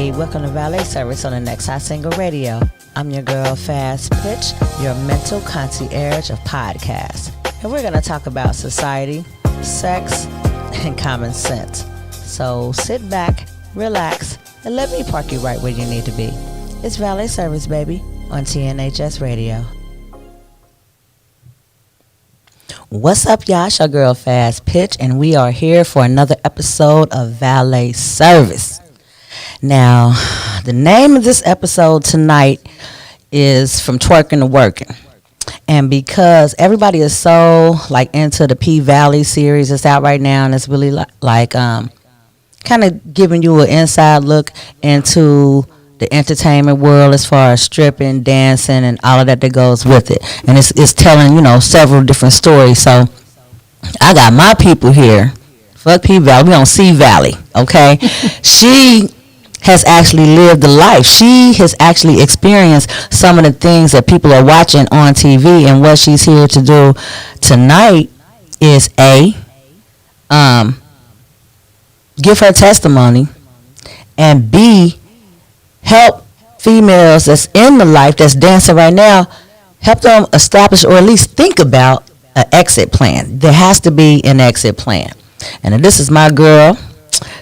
Hey, welcome to Valet Service on the Next Hot Single Radio. I'm your girl, Fast Pitch, your mental concierge of podcasts. And we're going to talk about society, sex, and common sense. So sit back, relax, and let me park you right where you need to be. It's Valet Service, baby, on TNHS Radio. What's up, y'all? It's your girl, Fast Pitch, and we are here for another episode of Valet Service. Now, the name of this episode tonight is From Twerkin to Workin. And because everybody is so into the P-Valley series that's out right now, and it's really kind of giving you an inside look into the entertainment world as far as stripping, dancing, and all of that goes with it. And it's telling, several different stories. So I got my people here. Fuck P-Valley. We on C-Valley, okay? She has actually lived the life. She has actually experienced some of the things that people are watching on TV, and what she's here to do tonight is give her testimony, and B, help females that's in the life that's dancing right now, help them establish or at least think about an exit plan. There has to be an exit plan. And this is my girl,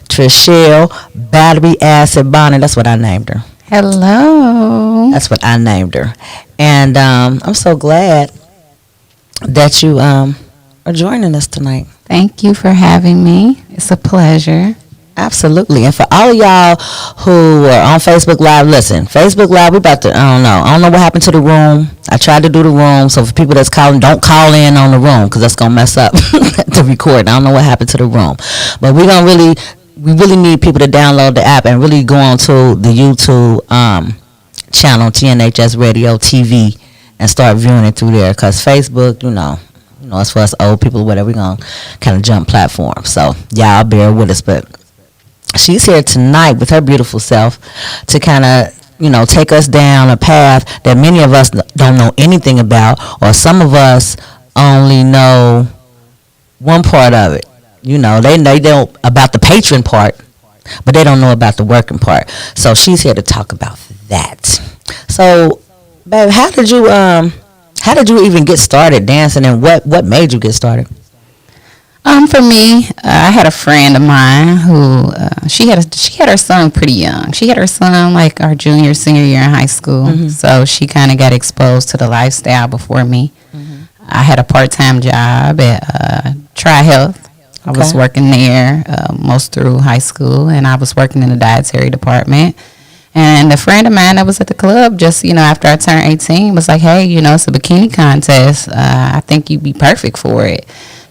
Trishelle Battery Acid Bonnet. That's what I named her. Hello. That's what I named her. And I'm so glad that you are joining us tonight. Thank you for having me. It's a pleasure. Absolutely. And for all of y'all who are on Facebook Live, listen, Facebook Live, we about to, I don't know what happened to the room. I tried to do the room, so for people that's calling, don't call in on the room, because that's going to mess up the recording. I don't know what happened to the room. But we really need people to download the app and really go on to the YouTube channel, TNHS Radio TV, and start viewing it through there, because Facebook, it's for us old people or whatever, we're going to kind of jump platforms. So y'all bear with us, but she's here tonight with her beautiful self to kind of, take us down a path that many of us don't know anything about, or some of us only know one part of it. They know about the patron part, but they don't know about the working part. So she's here to talk about that. So, babe, how did you even get started dancing, and what made you get started? For me, I had a friend of mine who she had her son pretty young. She had her son like our senior year in high school. Mm-hmm. So she kind of got exposed to the lifestyle before me. Mm-hmm. I had a part-time job at Tri Health. I was working there most through high school, and I was working in the dietary department. And a friend of mine that was at the club just, after I turned 18 was like, hey, it's a bikini contest. I think you'd be perfect for it.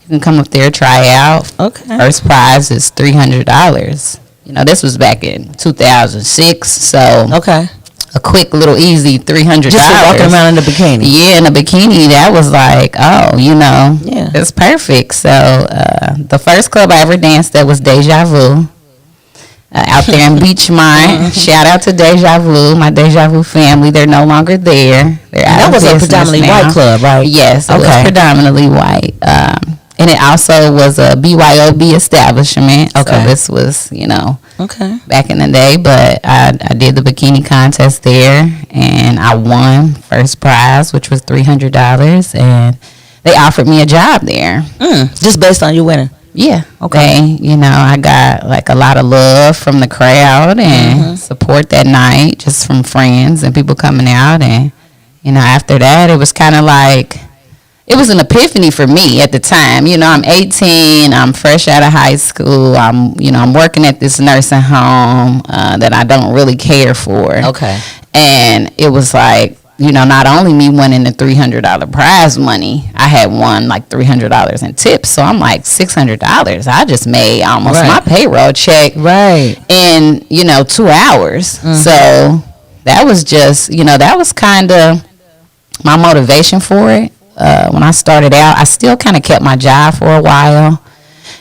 You can come up there, try out. Okay. First prize is $300. This was back in 2006. So a quick little easy $300. Just walking around in a bikini. Yeah, in a bikini. That was like, it's perfect. So the first club I ever danced at was Deja Vu. Out there in Beachmont. Shout out to Deja Vu, my Deja Vu family. They're no longer there. That was a predominantly white club, right? Yes, it was predominantly white. And it also was a BYOB establishment. Okay. So this was, back in the day. But I did the bikini contest there, and I won first prize, which was $300. And they offered me a job there. Just based on you winning? Yeah. Okay. I got a lot of love from the crowd and support that night, just from friends and people coming out. And, after that, it was kind of it was an epiphany for me at the time. I'm 18. I'm fresh out of high school. I'm working at this nursing home that I don't really care for. Okay. And it was not only me winning the $300 prize money, I had won $300 in tips. So I'm $600. I just made almost my payroll check in 2 hours. Mm-hmm. So that was just that was kind of my motivation for it. When I started out, I still kind of kept my job for a while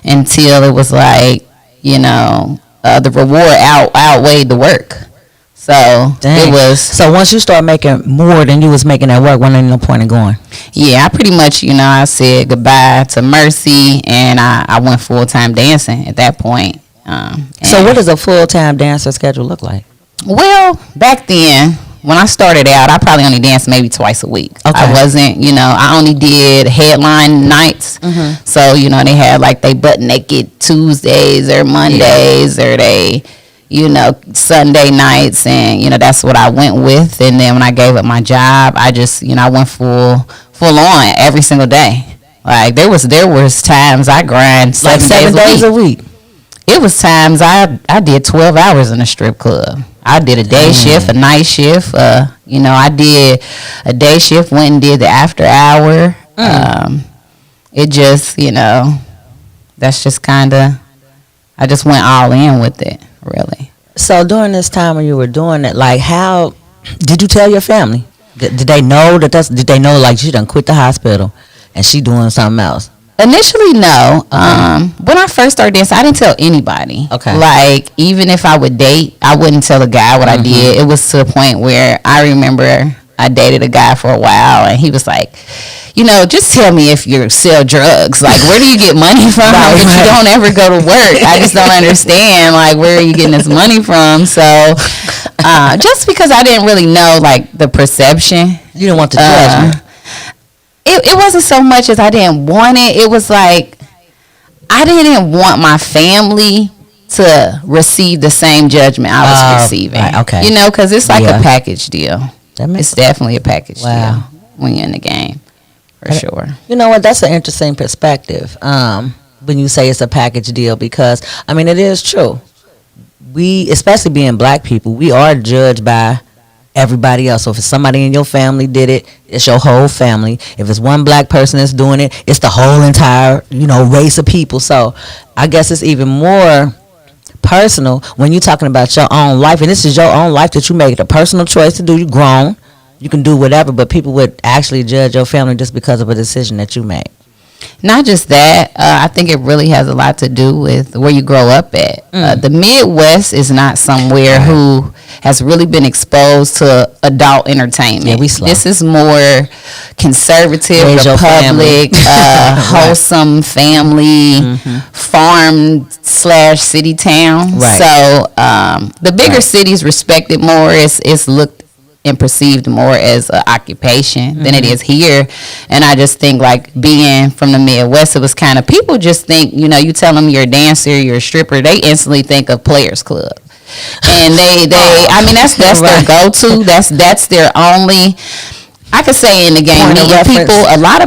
until it was the reward outweighed the work. So it was. So once you start making more than you was making at work, wasn't no point in going? Yeah, I pretty much, I said goodbye to Mercy, and I went full-time dancing at that point. So what does a full-time dancer schedule look like? Well, back then, when I started out, I probably only danced maybe twice a week. Okay. I wasn't, I only did headline nights. So, they had like they butt naked Tuesdays or Mondays or they, Sunday nights. And, that's what I went with. And then when I gave up my job, I just, I went full on every single day. Like there was times I grind like 7 days a week. It was times I did 12 hours in a strip club. I did a day shift, a night shift. I did a day shift, went and did the after hour. It just, that's just kind of, I just went all in with it, really. So during this time when you were doing it, like how, did you tell your family? Did they know did they know like she done quit the hospital and she doing something else? Initially, no. When I first started dancing, I didn't tell anybody. Okay. Like, even if I would date, I wouldn't tell a guy what I did. It was to the point where I remember I dated a guy for a while, and he was like, just tell me if you sell drugs. Like, where do you get money from? But you don't ever go to work. I just don't understand, like, where are you getting this money from? So, just because I didn't really know, like, the perception. You didn't want the judgment. It wasn't so much as I didn't want it. It was like I didn't want my family to receive the same judgment I was receiving. Right, okay. Because it's like a package deal. It's definitely a package deal when you're in the game, for sure. You know what? That's an interesting perspective when you say it's a package deal because, I mean, it is true. We, especially being black people, we are judged by everybody else. So if it's somebody in your family did it, it's your whole family. If it's one black person that's doing it, it's the whole entire, race of people. So I guess it's even more personal when you're talking about your own life. And this is your own life that you made a personal choice to do. You're grown. You can do whatever, but people would actually judge your family just because of a decision that you made. Not just that, I think it really has a lot to do with where you grow up at. The Midwest is not somewhere who has really been exposed to adult entertainment. Yeah, we slow. This is more conservative, Republic, wholesome family, farm/city town. Right. So the bigger cities respect it more. It's looked and perceived more as an occupation than it is here. And I just think, like, being from the Midwest, it was kind of, people just think, you tell them you're a dancer, you're a stripper, they instantly think of Players Club. And they I mean, that's their go-to. That's their only, I could say in the game, meeting people, a lot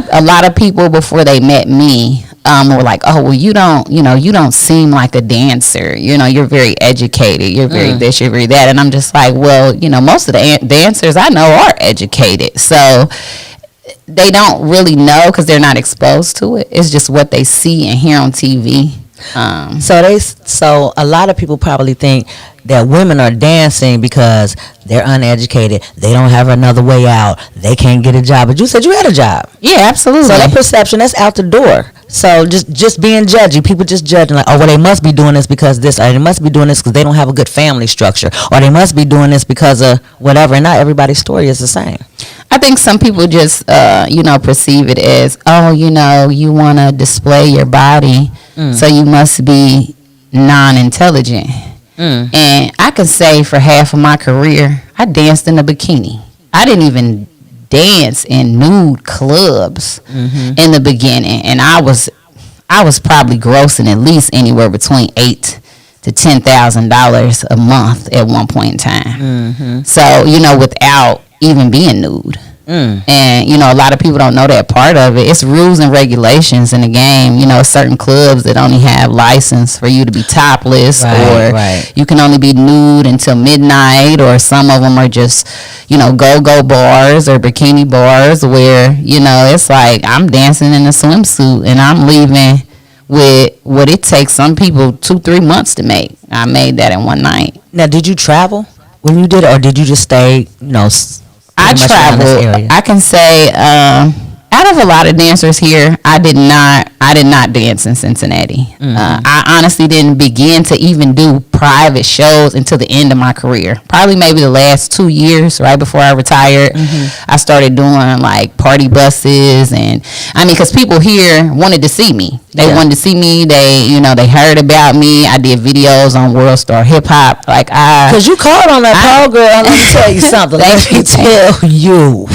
of people before they met me, were like, oh, well, you don't seem like a dancer. You're very educated. You're very this, you're very that. And I'm just like, well, most of the dancers I know are educated. So they don't really know because they're not exposed to it. It's just what they see and hear on TV. So a lot of people probably think that women are dancing because they're uneducated. They don't have another way out. They can't get a job. But you said you had a job. Yeah, absolutely. So that perception, that's out the door. So just being judgy, people just judging like, oh, well, they must be doing this because this, or they must be doing this because they don't have a good family structure, or they must be doing this because of whatever. And not everybody's story is the same. I think some people just, perceive it as, oh, you want to display your body, so you must be non-intelligent. And I can say for half of my career, I danced in a bikini. I didn't even dance in nude clubs in the beginning, and I was probably grossing at least anywhere between $8,000 to $10,000 a month at one point in time. So without even being nude. And a lot of people don't know that part of it. It's rules and regulations in the game. Certain clubs that only have license for you to be topless, or you can only be nude until midnight, or some of them are just go-go bars or bikini bars where it's like I'm dancing in a swimsuit and I'm leaving with what it takes some people 2-3 months to make. I made that in one night. Now, did you travel when you did it, or did you just stay I traveled. I can say Out of a lot of dancers here, I did not dance in Cincinnati. I honestly didn't begin to even do private shows until the end of my career. Probably maybe the last 2 years, right before I retired, I started doing like party buses, and I mean, because people here wanted to see me. They wanted to see me. They heard about me. I did videos on World Star Hip Hop. Like because you called on that Paul girl. Let me tell you something. Let me tell you.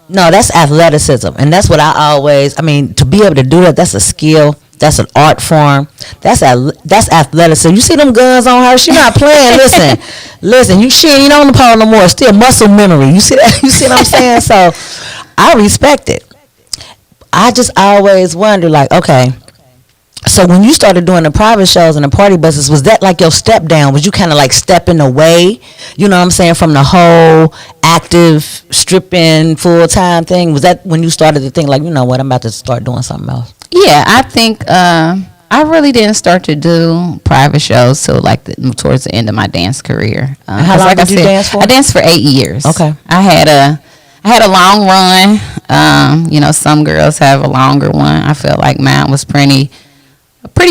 No, that's athleticism, and that's what I mean, to be able to do that, that's a skill. That's an art form. That's athleticism. You see them guns on her? She not playing. Listen. She ain't on the pole no more. Still muscle memory. You see that? You see what I'm saying? So I respect it. I just always wonder, like, okay. So when you started doing the private shows and the party buses, was that like your step down? Was you kind of like stepping away, you know what I'm saying, from the whole active stripping full-time thing? Was that when you started to think like, you know what, I'm about to start doing something else? Yeah, I think I really didn't start to do private shows till like towards the end of my dance career. How long did you dance for? I danced for 8 years. Okay. I had a long run. Some girls have a longer one. I felt like mine was pretty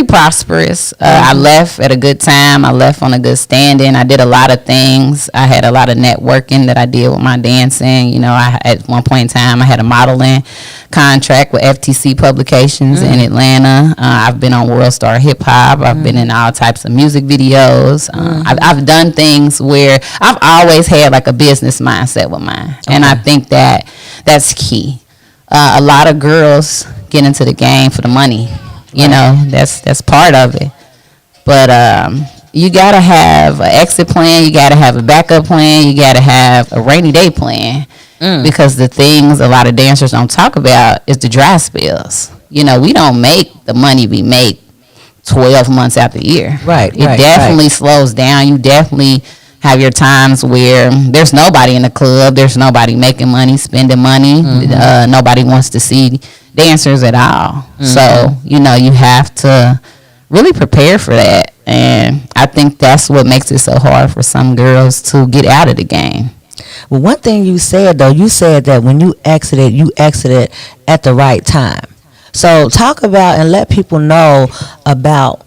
prosperous. I left at a good time. I left on a good standing. I did a lot of things. I had a lot of networking that I did with my dancing. At one point in time, I had a modeling contract with FTC Publications in Atlanta. I've been on World Star Hip Hop. I've been in all types of music videos. I've done things where I've always had like a business mindset with mine. And I think that's key. A lot of girls get into the game for the money. That's part of it. But you got to have an exit plan. You got to have a backup plan. You got to have a rainy day plan. Because the things a lot of dancers don't talk about is the dry spells. We don't make the money we make 12 months out the year. Right. It definitely slows down. You definitely have your times where there's nobody in the club. There's nobody making money, spending money. Nobody wants to see dancers at all. So, you have to really prepare for that. And I think that's what makes it so hard for some girls to get out of the game. Well, one thing you said, though, you said that when you exited at the right time. So talk about and let people know about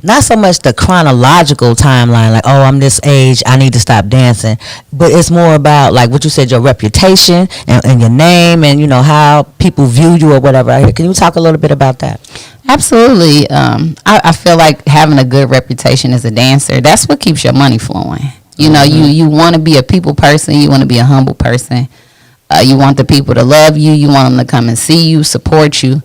not so much the chronological timeline, like, oh, I'm this age, I need to stop dancing. But it's more about, like what you said, your reputation and your name and, how people view you or whatever. Can you talk a little bit about that? Absolutely. I feel like having a good reputation as a dancer, that's what keeps your money flowing. You want to be a people person. You want to be a humble person. You want the people to love you. You want them to come and see you, support you.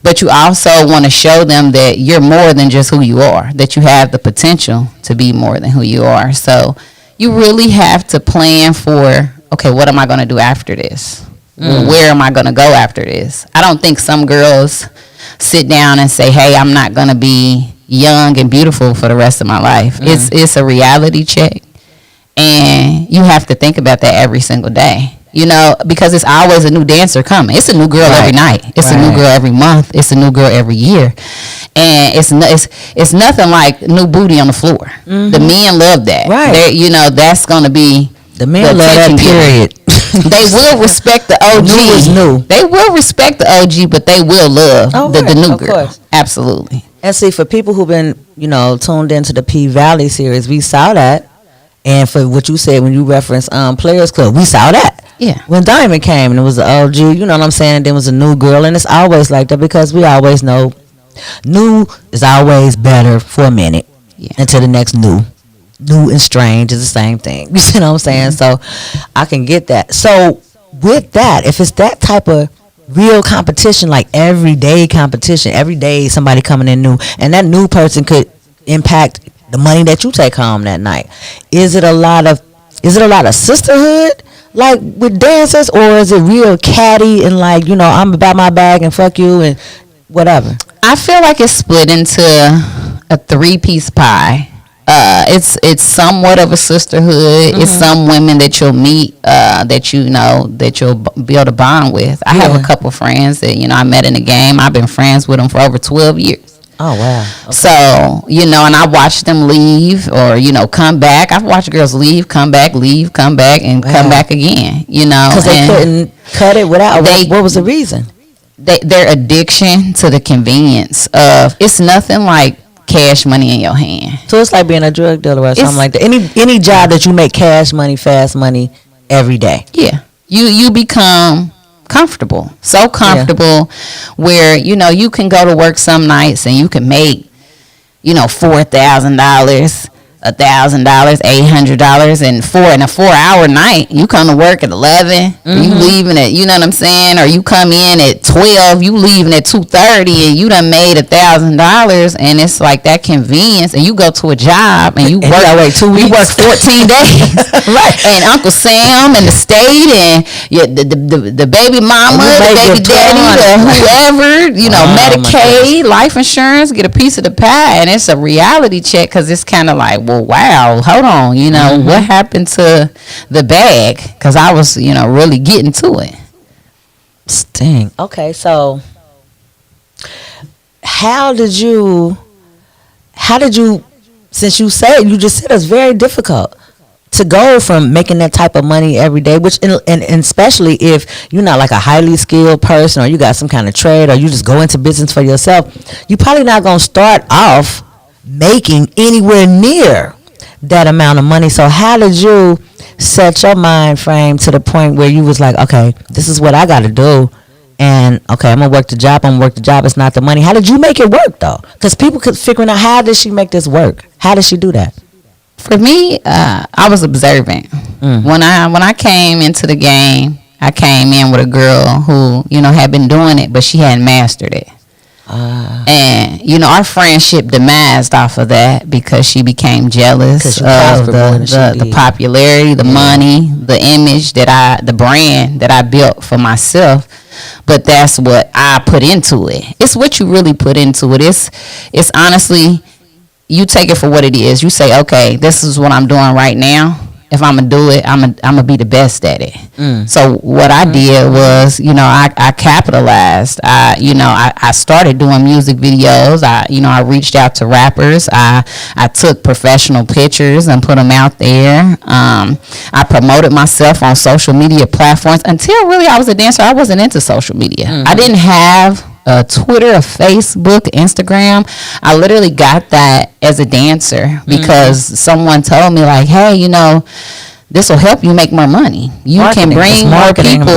But you also want to show them that you're more than just who you are, that you have the potential to be more than who you are. So you really have to plan for, okay, what am I going to do after this? Where am I going to go after this? I don't think some girls sit down and say, hey, I'm not going to be young and beautiful for the rest of my life. It's a reality check. And you have to think about that every single day. Because it's always a new dancer coming. It's a new girl every night. It's a new girl every month. It's a new girl every year. And it's nothing like new booty on the floor. The men love that. Right. That's going to be the men love that, period. They will respect the OG. New is new. They will respect the OG, but they will love the new girl. Course. Absolutely. And see, for people who've been, tuned into the P Valley series, we saw that. And for what you said when you referenced Players Club, we saw that. Yeah. When Diamond came and it was the OG, you know what I'm saying? And then was a new girl. And it's always like that because we always know new is always better for a minute until the next new. New and strange is the same thing. You see what I'm saying? So I can get that. So with that, if it's that type of real competition, like everyday competition, every day somebody coming in new, and that new person could impact the money that you take home that night. Is it a lot of sisterhood? Like with dancers, or is it real catty and like, I'm about my bag and fuck you and whatever? I feel like it's split into a 3-piece pie. It's somewhat of a sisterhood. It's some women that you'll meet that you'll be able to bond with. I have a couple friends that I met in the game. I've been friends with them for over 12 years. Oh, wow. Okay. So, you know, and I watched them leave or, you know, come back. I've watched girls leave, come back, and come back again, you know. Because they couldn't cut it without, what was the reason? Their addiction to the convenience of, it's nothing like cash money in your hand. So it's like being a drug dealer or something like that. Any job that you make cash money, fast money every day. Yeah. You become comfortable. So comfortable where, you know, you can go to work some nights and you can make, you know, $4,000, $1,000, $800, and in a 4-hour night, you come to work at 11, you leaving at, you know what I'm saying, or you come in at 12, you leaving at 2:30, and you done made $1,000, and it's like that convenience, and you go to a job and you work 2 weeks, you work 14 days, right? And Uncle Sam and the state and the baby mama, the baby daddy, or whoever, you know, Medicaid, life insurance, get a piece of the pie, and it's a reality check because it's kind of like, well, wow, hold on, you know, what happened to the bag? Because I was, you know, really getting to it. Sting. Okay, so how did you, since you just said it's very difficult to go from making that type of money every day, which, and especially if you're not like a highly skilled person or you got some kind of trade or you just go into business for yourself, you're probably not going to start off making anywhere near that amount of money. So how did you set your mind frame to the point where you was like, okay, this is what I got to do, and okay, I'm gonna work the job. It's not the money. How did you make it work though? Because people could figuring out, how did she make this work? How did she do that? For me, I was observant. When I came into the game, I came in with a girl who, you know, had been doing it, but she hadn't mastered it. And, you know, our friendship demised off of that because she became jealous of the popularity, the money, the image the brand that I built for myself. But that's what I put into it. It's what you really put into it. It's honestly, you take it for what it is. You say, okay, this is what I'm doing right now. If I'm going to do it, I'm going to be the best at it. So what I did was, you know, I capitalized. I started doing music videos. I reached out to rappers. I took professional pictures and put them out there. I promoted myself on social media platforms. Until really I was a dancer, I wasn't into social media. I didn't have Twitter, a Facebook, Instagram. I literally got that as a dancer because someone told me like, hey, you know, this will help you make more money. You can bring more people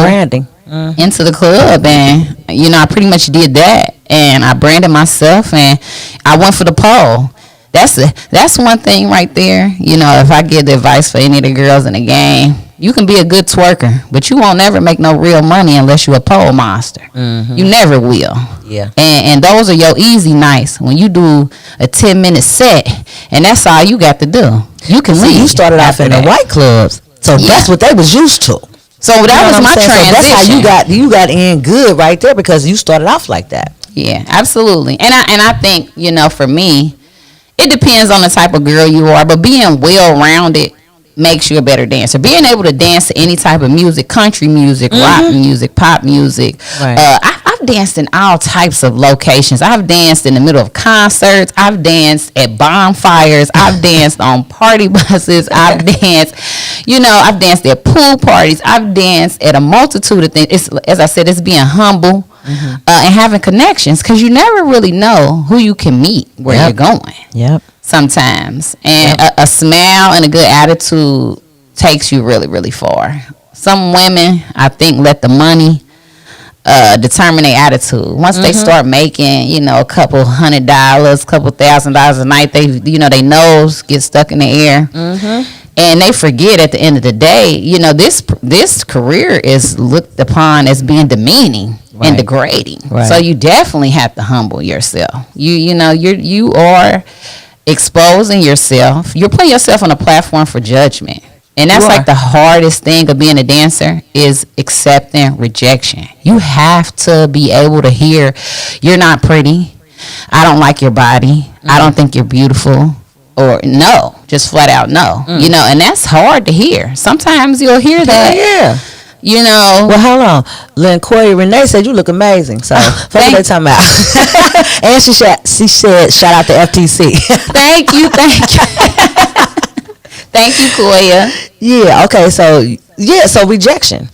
into the club. And, you know, I pretty much did that. And I branded myself and I went for the pole. That's one thing right there. You know, if I give the advice for any of the girls in the game, you can be a good twerker, but you won't never make no real money unless you're a pole monster. You never will. Yeah. And those are your easy nights when you do a 10-minute set, and that's all you got to do. You can leave. You started off in the white clubs, so that's what they was used to. So that was my transition. So that's how you got in good right there because you started off like that. Yeah, absolutely. And I think, you know, for me, it depends on the type of girl you are, but being well-rounded makes you a better dancer. Being able to dance to any type of music, country music, rock music, pop music. Right. I've danced in all types of locations. I've danced in the middle of concerts. I've danced at bonfires. I've danced on party buses. I've danced, you know, I've danced at pool parties. I've danced at a multitude of things. It's, as I said, it's being humble and having connections because you never really know who you can meet where you're going. Yep. Sometimes. And a smile and a good attitude takes you really, really far. Some women, I think, let the money determine their attitude. Once they start making, you know, a couple $100, couple $1,000 a night, their nose gets stuck in the air. And they forget at the end of the day, you know, this career is looked upon as being demeaning and degrading. So you definitely have to humble yourself. You are exposing yourself. You're putting yourself on a platform for judgment. And that's like the hardest thing of being a dancer is accepting rejection. You have to be able to hear, you're not pretty. I don't like your body. I don't think you're beautiful. Or no, just flat out no. You know, and that's hard to hear. Sometimes you'll hear that. You know. Well, hold on. Lynn Corey Renee said you look amazing. So, fuck what they talking about. And she said, shout out to FTC. Thank you. Thank you, Koya. Yeah, okay. So rejection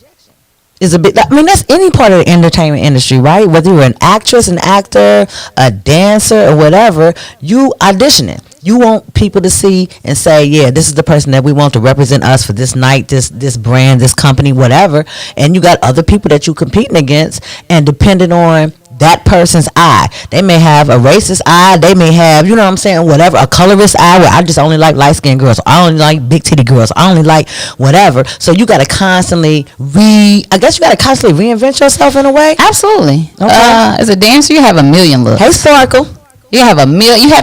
is a big, I mean, that's any part of the entertainment industry, right? Whether you're an actress, an actor, a dancer, or whatever, you auditioning. You want people to see and say, yeah, this is the person that we want to represent us for this night, this brand, this company, whatever. And you got other people that you're competing against, and depending on that person's eye, they may have a racist eye, they may have, you know what I'm saying, whatever, a colorist eye where I just only like light-skinned girls, I only like big titty girls, I only like whatever. So you got to constantly reinvent yourself in a way. Absolutely. Okay. As a dancer, you have a million looks. Hey, Sparkle. You have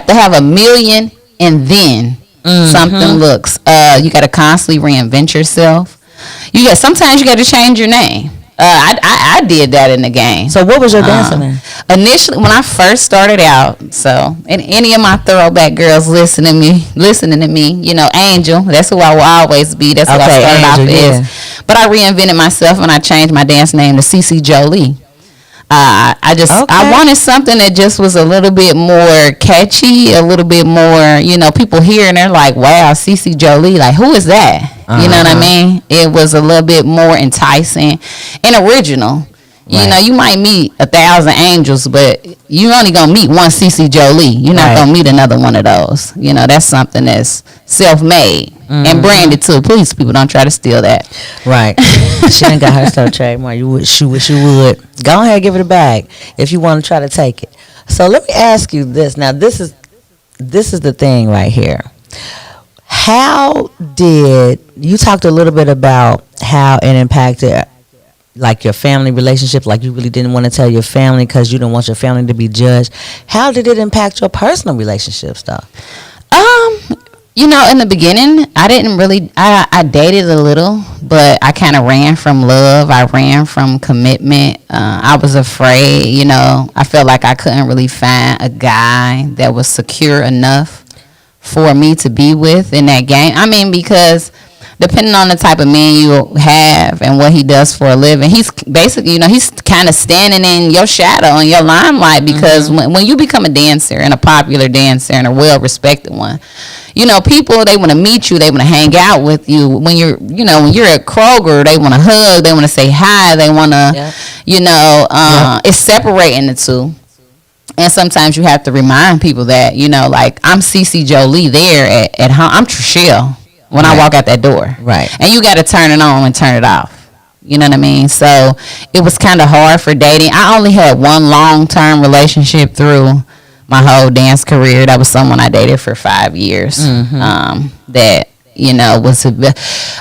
to have a million, and then something looks. You got to constantly reinvent yourself. Sometimes you got to change your name. I did that in the game. So what was your dancing name? Initially, when I first started out, so and any of my throwback girls listening to me, you know, Angel. That's who I will always be. That's what I started off as. But I reinvented myself and I changed my dance name to CC Jolie. I wanted something that just was a little bit more catchy, a little bit more, you know, people hear and they're like, wow, CC Jolie, like, who is that? You know what I mean? It was a little bit more enticing and original. You know, you might meet 1,000 angels, but you only gonna meet one CC Jolie. You're not gonna meet another one of those. You know, that's something that's self-made and branded too. Please, people, don't try to steal that. Right. She ain't got her stuff trademark. You wish you would. Go ahead, give it a bag if you want to try to take it. So let me ask you this. Now, this is the thing right here. How did you talked a little bit about how it impacted, like, your family relationship, like you really didn't want to tell your family because you didn't want your family to be judged. How did it impact your personal relationships, though? You know, in the beginning, I didn't really, I dated a little, but I kind of ran from love. I ran from commitment. I was afraid, you know, I felt like I couldn't really find a guy that was secure enough for me to be with in that game. I mean, because depending on the type of man you have and what he does for a living, he's basically, you know, he's kind of standing in your shadow and your limelight because when you become a dancer and a popular dancer and a well-respected one, you know, people, they want to meet you, they want to hang out with you. When you're at Kroger, they want to hug, they want to say hi, they want to, you know, it's separating the two. And sometimes you have to remind people that, you know, like, I'm CC Jolie there at home. I'm Trishelle when I walk out that door. Right. And you got to turn it on and turn it off. You know what I mean? So it was kind of hard for dating. I only had one long-term relationship through my whole dance career. That was someone I dated for 5 years. That, you know,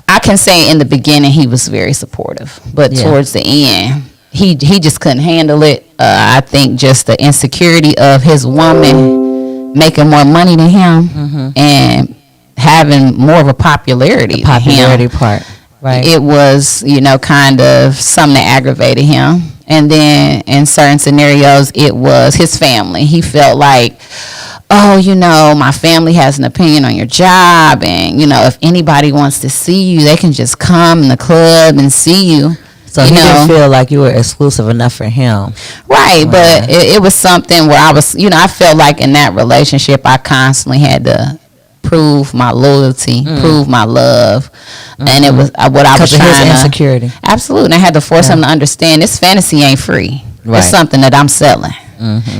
I can say in the beginning he was very supportive. But towards the end, he just couldn't handle it. I think just the insecurity of his woman making more money than him and having more of a popularity. The popularity part, right? It was, you know, kind of something that aggravated him. And then in certain scenarios, it was his family. He felt like, oh, you know, my family has an opinion on your job, and, you know, if anybody wants to see you, they can just come in the club and see you. So he didn't feel like you were exclusive enough for him. Right, but it was something where I was, you know, I felt like in that relationship, I constantly had to prove my loyalty, prove my love, and it was what I was trying to. Because of his insecurity. Absolutely, and I had to force him to understand this fantasy ain't free. Right. It's something that I'm selling.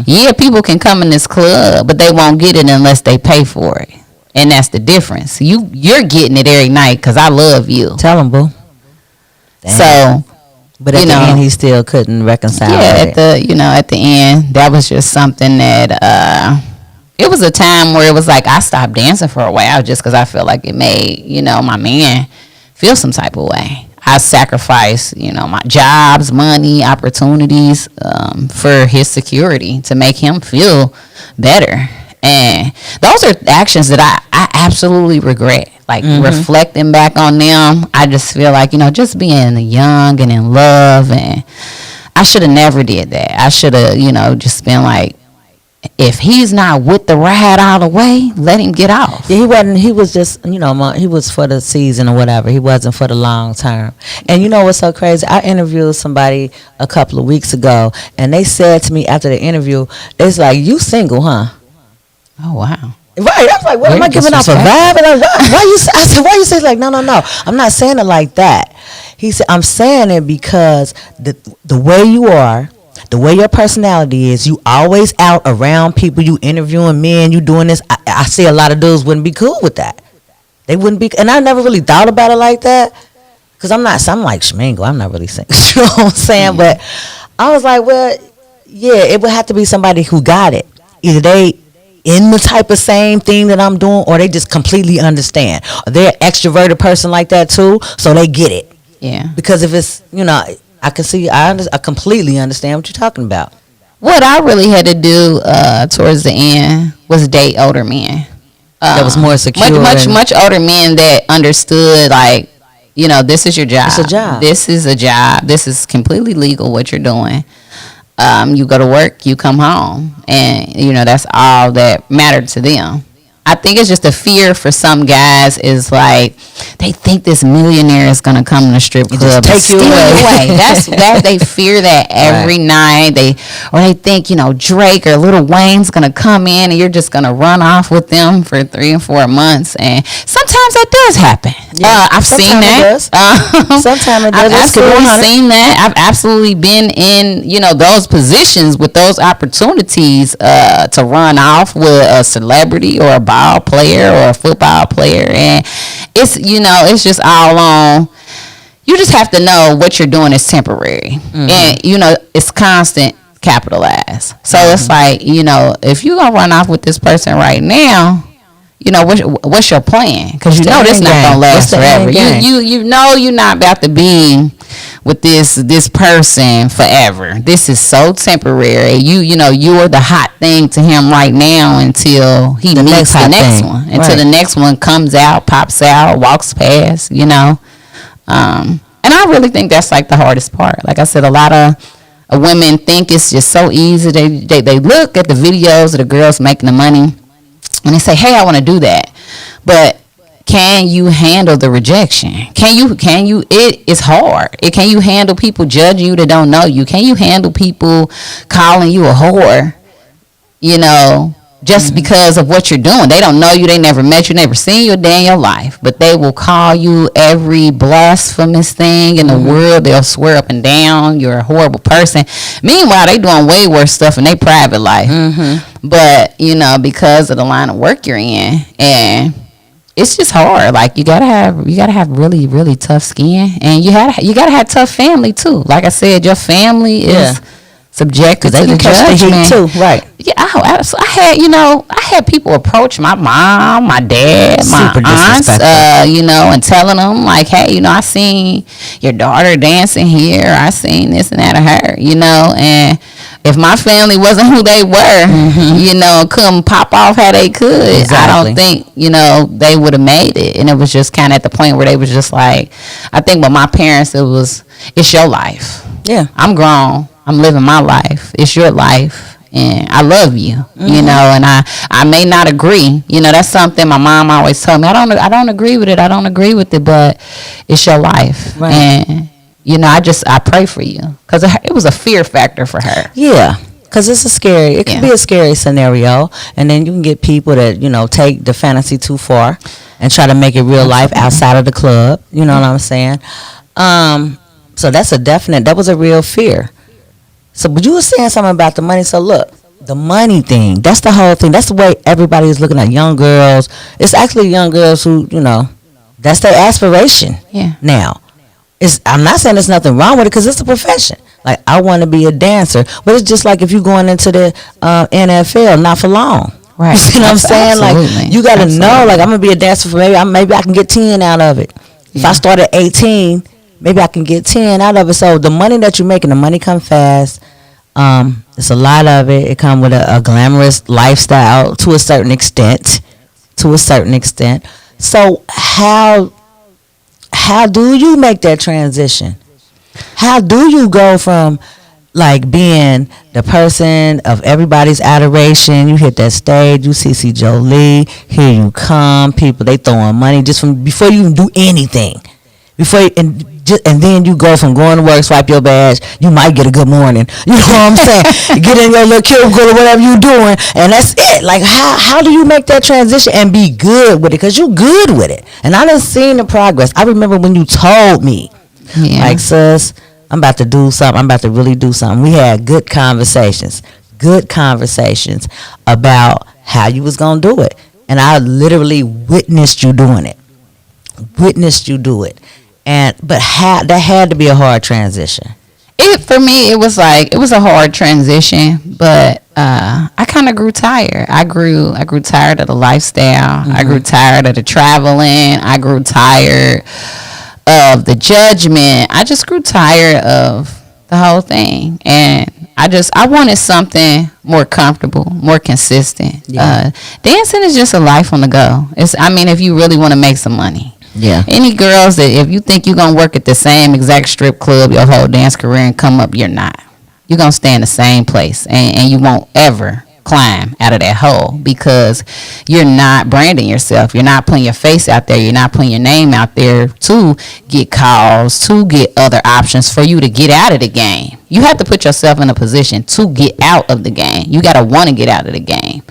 Yeah, people can come in this club, but they won't get it unless they pay for it, and that's the difference. You're getting it every night because I love you. Tell him, boo. Damn. So. But at the end, he still couldn't reconcile it. At the end, that was just something that, it was a time where it was like I stopped dancing for a while just because I felt like it made, you know, my man feel some type of way. I sacrificed, you know, my jobs, money, opportunities for his security to make him feel better. And those are actions that I absolutely regret. Like, reflecting back on them, I just feel like, you know, just being young and in love, and I should have never did that. I should have, you know, just been like, if he's not with the ride all the way, let him get off. Yeah, he wasn't. He was just, he was for the season or whatever. He wasn't for the long term. And you know what's so crazy? I interviewed somebody a couple of weeks ago, and they said to me after the interview, it's like, "You single, huh?" Oh wow. Right. I was like, "What am I giving off a vibe?" And why you? I said, "Why you say?" Like, no. I'm not saying it like that. He said, "I'm saying it because the way you are." The way your personality is, you always out around people, you interviewing men, you doing this. I see a lot of dudes wouldn't be cool with that. They wouldn't be, and I never really thought about it like that, because I'm like Schmingle, I'm not really saying, you know what I'm saying? But I was like, well, yeah, it would have to be somebody who got it. Either they in the type of same thing that I'm doing, or they just completely understand. Or they're an extroverted person like that too, so they get it. Yeah. Because if it's, I can see, I completely understand what you're talking about. What I really had to do towards the end was date older men. That was more secure. Much older men that understood, like, this is your job. It's a job. This is a job. This is completely legal what you're doing. You go to work, you come home, and, that's all that mattered to them. I think it's just a fear for some guys is like they think this millionaire is gonna come to the strip club and take you away. That's they fear that every night. They think Drake or Lil Wayne's gonna come in and you're just gonna run off with them for 3 and 4 months. And sometimes that does happen. Yeah. I've seen that. Sometimes it does. I've absolutely seen that. I've absolutely been in those positions with those opportunities to run off with a celebrity or a ball player or a football player, and it's just all on. You just have to know what you're doing is temporary, and it's constant capitalized. So it's like if you're gonna run off with this person right now, what's your plan? Because this not gonna last forever. You know you're not about to be with this person forever. This is so temporary. You're the hot thing to him right now until he meets the next one. Until the next one comes out, pops out, walks past. And I really think that's like the hardest part. Like I said, a lot of women think it's just so easy. They look at the videos of the girls making the money and they say, "Hey, I want to do that," but can you handle the rejection? Can you, it is hard. Can you handle people judging you that don't know you? Can you handle people calling you a whore, just because of what you're doing? They don't know you. They never met you, never seen you a day in your life, but they will call you every blasphemous thing in the world. They'll swear up and down you're a horrible person. Meanwhile, they doing way worse stuff in their private life. But, because of the line of work you're in, and it's just hard. Like you gotta have really, really tough skin, and you gotta have tough family too. Like I said, your family is subjected to the judgment too, right? Yeah, I had people approach my mom, my dad, my aunts, and telling them like, "Hey, I seen your daughter dancing here. I seen this and that of her, and if my family wasn't who they were, couldn't pop off how they could, I don't think, they would have made it." And it was just kind of at the point where they was just like, I think with my parents, it's your life. Yeah. I'm grown. I'm living my life. It's your life. And I love you, and I may not agree. That's something my mom always told me. I don't agree with it. I don't agree with it, but it's your life. Right. And I pray for you because it was a fear factor for her. Yeah, because it can be a scary scenario, and then you can get people that take the fantasy too far and try to make it real life outside of the club. You know what I'm saying? So that was a real fear. So, but you were saying something about the money. So look, the money thing, that's the whole thing. That's the way everybody is looking at young girls. It's actually young girls who, that's their aspiration. Yeah. Now, I'm not saying there's nothing wrong with it because it's a profession. Like, I want to be a dancer. But it's just like if you're going into the NFL, not for long. Right. You know what I'm saying? Absolutely. Like, you got to know, like, I'm going to be a dancer for maybe I can get 10 out of it. Yeah. If I start at 18, maybe I can get 10 out of it. So the money that you're making, the money come fast. It's a lot of it. It comes with a glamorous lifestyle to a certain extent. So how do you make that transition? How do you go from like being the person of everybody's adoration. You hit that stage, you see Jolie, here you come, people, they throwing money just from before you even do anything. And then you go from going to work, swipe your badge, you might get a good morning. You know what I'm saying? Get in your little cubicle or whatever you doing, and that's it. Like, how do you make that transition and be good with it? Because you good with it. And I done seen the progress. I remember when you told me, like, sis, I'm about to do something. I'm about to really do something. We had good conversations about how you was going to do it. And I literally witnessed you doing it. Witnessed you do it. But that had to be a hard transition. For me, it was a hard transition, but I kind of grew tired. I grew tired of the lifestyle. I grew tired of the traveling. I grew tired of the judgment. I just grew tired of the whole thing, and I wanted something more comfortable, more consistent. Dancing is just a life on the go. If you really want to make some money. Yeah. Any girls that if you think you're going to work at the same exact strip club your whole dance career and come up, you're not. You're going to stay in the same place, and you won't ever climb out of that hole because you're not branding yourself. You're not putting your face out there. You're not putting your name out there to get calls, to get other options for you to get out of the game. You have to put yourself in a position to get out of the game. You got to want to get out of the game.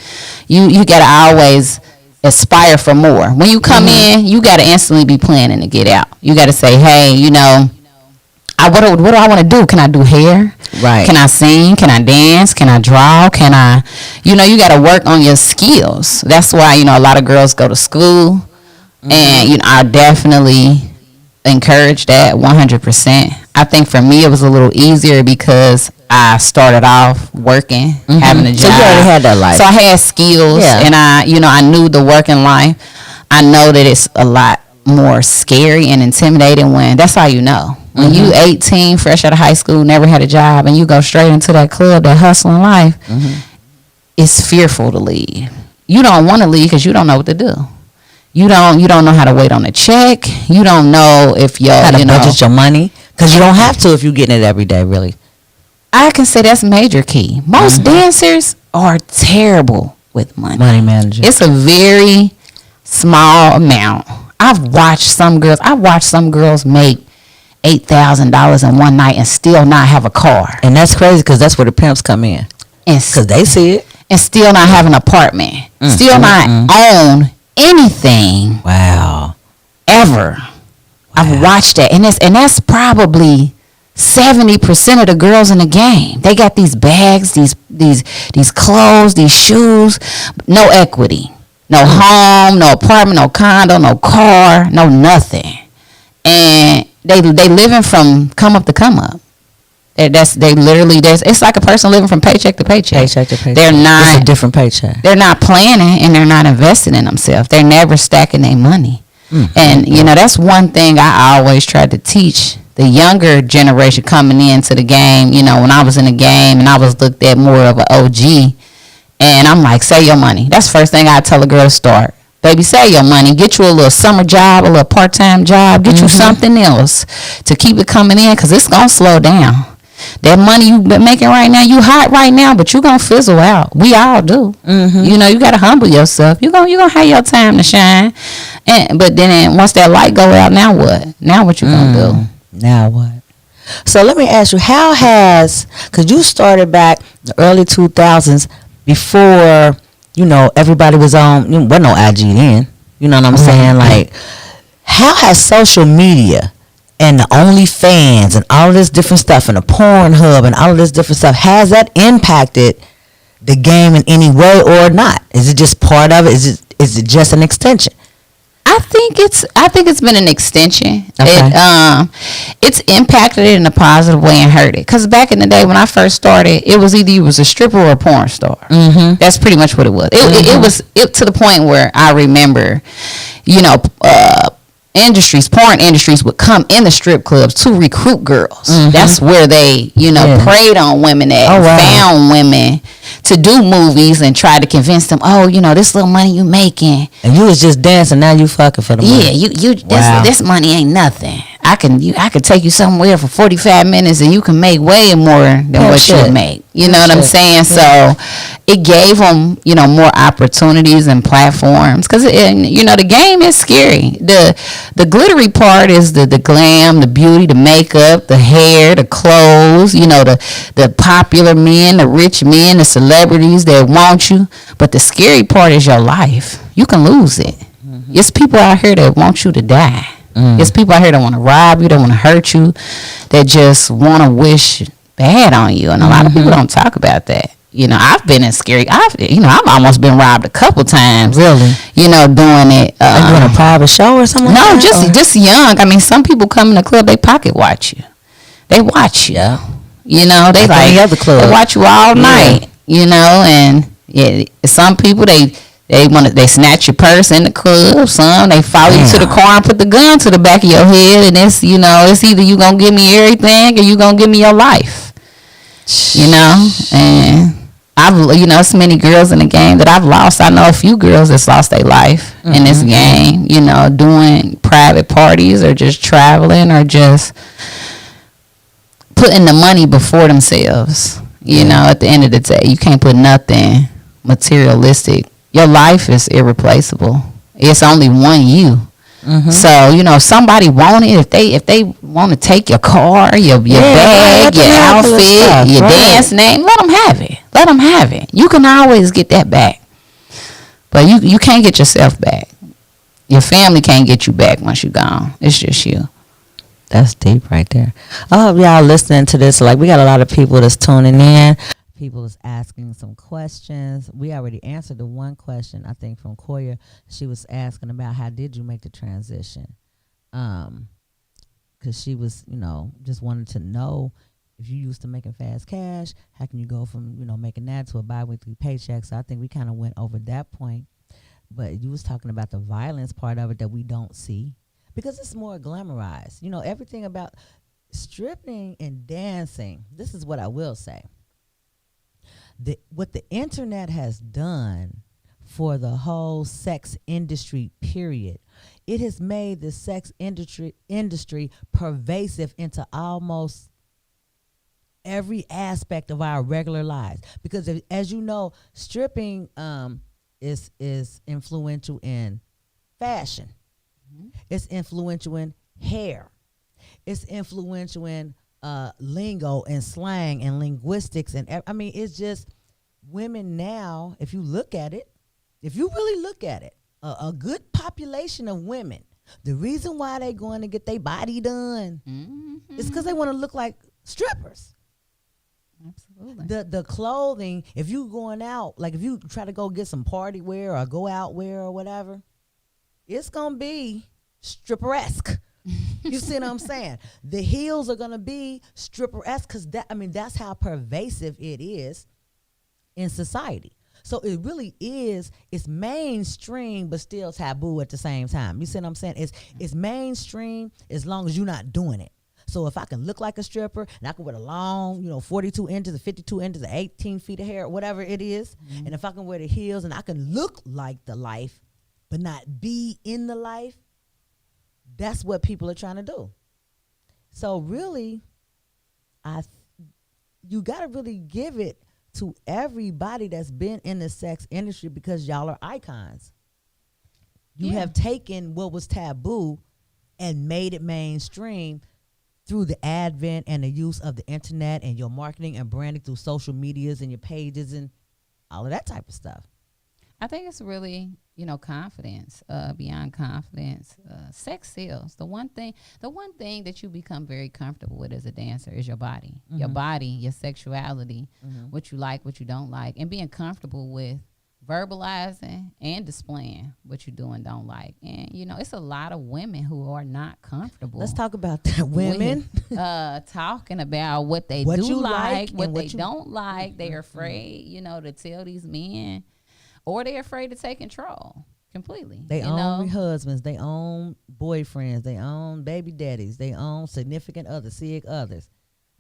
You got to always aspire for more. When you come in, you got to instantly be planning to get out. You got to say, hey, what do I want to do? Can I do hair? Right. Can I sing? Can I dance? Can I draw? Can I, you got to work on your skills. That's why, a lot of girls go to school. And, I definitely encourage that 100%. I think for me, it was a little easier because I started off working, having a job. So you already had that life. So I had skills, and I knew the working life. I know that it's a lot more scary and intimidating when that's how you know. When you 18, fresh out of high school, never had a job, and you go straight into that club, that hustling life, it's fearful to leave. You don't want to leave because you don't know what to do. You don't know how to wait on a check. You don't know if you're how to budget your money because you don't have to if you're getting it every day. Really, I can say that's major key. Most dancers are terrible with money management. It's a very small amount. I've watched some girls make $8,000 in one night and still not have a car. And that's crazy because that's where the pimps come in. Because they see it. And still not have an apartment. Still not own anything. Wow. Ever. Wow. I've watched that. And that's probably 70% of the girls in the game. They got these bags, these clothes, these shoes, no equity. No home, no apartment, no condo, no car, no nothing. And they living from come up to come up. It's like a person living from paycheck to paycheck. They're not. It's a different paycheck. They're not planning and they're not investing in themselves. They're never stacking their money. And that's one thing I always tried to teach the younger generation coming into the game. When I was in the game and I was looked at more of an OG, and I'm like, save your money. That's the first thing I tell a girl to start. Baby, save your money. Get you a little summer job, a little part-time job. Get you something else to keep it coming in because it's going to slow down. That money you been making right now, you hot right now, but you going to fizzle out. We all do. You got to humble yourself. You gonna have your time to shine. But then once that light go out, now what? Now what you going to do? Now what? So let me ask you, because you started back in the early 2000s, before, everybody was on, wasn't no IG then. You know what I'm saying? Like, how has social media and the OnlyFans and all of this different stuff and the Pornhub and all of this different stuff, has that impacted the game in any way or not? Is it just part of it? Is it just an extension? I think it's been an extension. Okay. It's impacted it in a positive way and hurt it. Because back in the day when I first started, it was either you was a stripper or a porn star. That's pretty much what it was. It was to the point where I remember, porn industries would come in the strip clubs to recruit girls. That's where they, preyed on women found women to do movies and try to convince them, oh, you know, this little money you making. And you was just dancing, now you fucking for the money. Yeah, this money ain't nothing. I could take you somewhere for 45 minutes and you can make way more than what you make. You know what I'm saying? Yeah. So it gave them, you know, more opportunities and platforms. Because, you know, the game is scary. The glittery part is the glam, the beauty, the makeup, the hair, the clothes, you know, the popular men, the rich men, the celebrities that want you. But the scary part is your life. You can lose it. Mm-hmm. It's people out here that want you to die. It's people out here that want to rob you, that want to hurt you, that just want to wish bad on you. And a lot of people don't talk about that. You know, I've been in scary. I've almost been robbed a couple times. Really? You know, doing it. Doing a private show or something? No, like just young. I mean, some people come in the club, they pocket watch you. They watch you. Yeah. You know, they like the club. They watch you all night. You know, and some people they snatch your purse in the club. Some they follow you to the car and put the gun to the back of your head, and it's either you gonna give me everything or you gonna give me your life. You know, and it's many girls in the game that I've lost. I know a few girls that's lost their life in this game. You know, doing private parties or just traveling or just putting the money before themselves. You know, at the end of the day, you can't put nothing materialistic. Your life is irreplaceable. It's only one you. Mm-hmm. So, you know, if somebody want it, if they want to take your car, your bag, your outfit, your dance name, let them have it. Let them have it. You can always get that back. But you can't get yourself back. Your family can't get you back once you're gone. It's just you. That's deep right there. I hope y'all listening to this. Like, we got a lot of people that's tuning in. People is asking some questions. We already answered the one question, I think, from Koya. She was asking about how did you make the transition? Because she was, you know, just wanted to know if you used to making fast cash, how can you go from, you know, making that to a bi-weekly paycheck? So I think we kind of went over that point. But you was talking about the violence part of it that we don't see because it's more glamorized. You know, everything about stripping and dancing, this is what I will say. What the internet has done for the whole sex industry, period, it has made the sex industry pervasive into almost every aspect of our regular lives. Because as you know, stripping is influential in fashion. Mm-hmm. It's influential in hair. It's influential in lingo and slang and linguistics, and I mean, it's just women now. If you look at it, if you really look at it, a good population of women, the reason why they going to get their body done is because they want to look like strippers. Absolutely. The clothing, if you going out, like if you try to go get some party wear or go out wear or whatever, it's gonna be stripper-esque. You see what I'm saying? The heels are gonna be stripper-esque because that's how pervasive it is in society. So it really is. It's mainstream, but still taboo at the same time. You see what I'm saying? It's mainstream as long as you're not doing it. So if I can look like a stripper and I can wear the long, 42 inches or 52 inches or 18 feet of hair, whatever it is, and if I can wear the heels and I can look like the life, but not be in the life, that's what people are trying to do. So really, you got to really give it to everybody that's been in the sex industry because y'all are icons. You have taken what was taboo and made it mainstream through the advent and the use of the internet and your marketing and branding through social medias and your pages and all of that type of stuff. I think it's really, confidence, beyond confidence. Sex sells. The one thing that you become very comfortable with as a dancer is your body. Mm-hmm. Your body, your sexuality, what you like, what you don't like, and being comfortable with verbalizing and displaying what you do and don't like. And, it's a lot of women who are not comfortable. Let's talk about that. Women. Talking about what they do like, what they don't like. They're afraid, to tell these men. Or they're afraid to take control completely. They own husbands. They own boyfriends. They own baby daddies. They own significant others, sig others.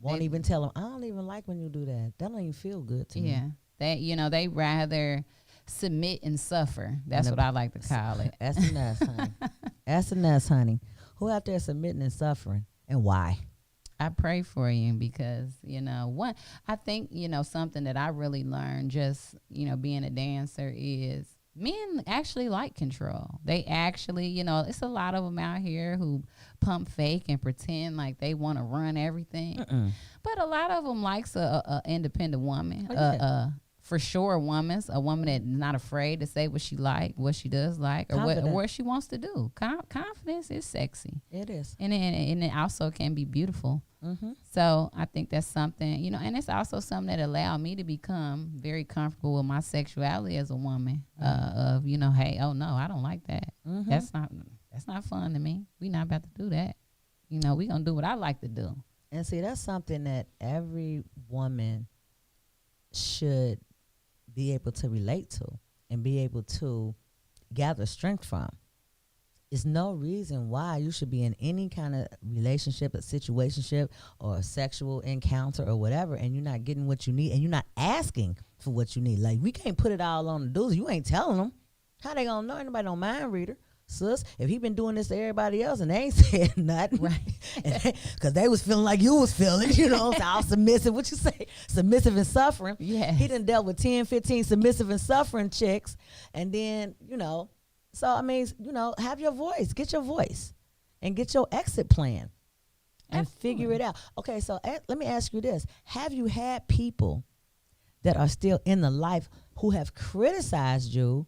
Won't even tell them, I don't even like when you do that. That don't even feel good to me. Yeah. They rather submit and suffer. That's what I like to call it. That's the nuts, honey. That's the nuts, honey. Who out there submitting and suffering, and why? I pray for you because, I think, something that I really learned just, being a dancer is men actually like control. They actually, it's a lot of them out here who pump fake and pretend like they want to run everything. But a lot of them likes a independent woman, for sure a woman that's not afraid to say what she like, what she does like, or what she wants to do. Confidence is sexy. It is. And it also can be beautiful. So I think that's something, and it's also something that allowed me to become very comfortable with my sexuality as a woman. Of hey, oh no, I don't like that. That's not fun to me. We not about to do that. We gonna do what I like to do. And see, that's something that every woman should be able to relate to and be able to gather strength from. There's no reason why you should be in any kind of relationship, a situationship, or a sexual encounter or whatever, and you're not getting what you need, and you're not asking for what you need. Like, we can't put it all on the dudes. You ain't telling them. How they gonna know? Anybody don't mind reader. Sis, if he been doing this to everybody else and they ain't saying nothing, right? Because they was feeling like you was feeling, so all submissive. What you say? Submissive and suffering. Yeah. He done dealt with 10, 15 submissive and suffering chicks, and then, so, I mean, have your voice. Get your voice and get your exit plan and figure it out. Okay, so let me ask you this. Have you had people that are still in the life who have criticized you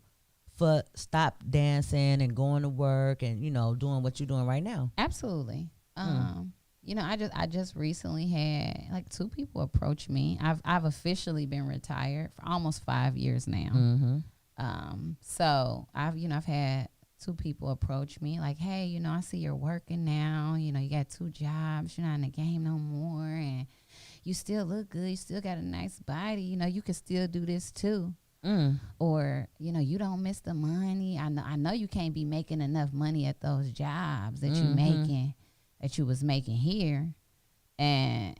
for stop dancing and going to work and, doing what you're doing right now? Absolutely. I just recently had like 2 people approach me. I've officially been retired for almost 5 years now. So I've had 2 people approach me like, hey, I see you're working now, you got 2 jobs, you're not in the game no more, and you still look good, you still got a nice body, you can still do this too. Or, you don't miss the money. I know you can't be making enough money at those jobs that you was making here. And,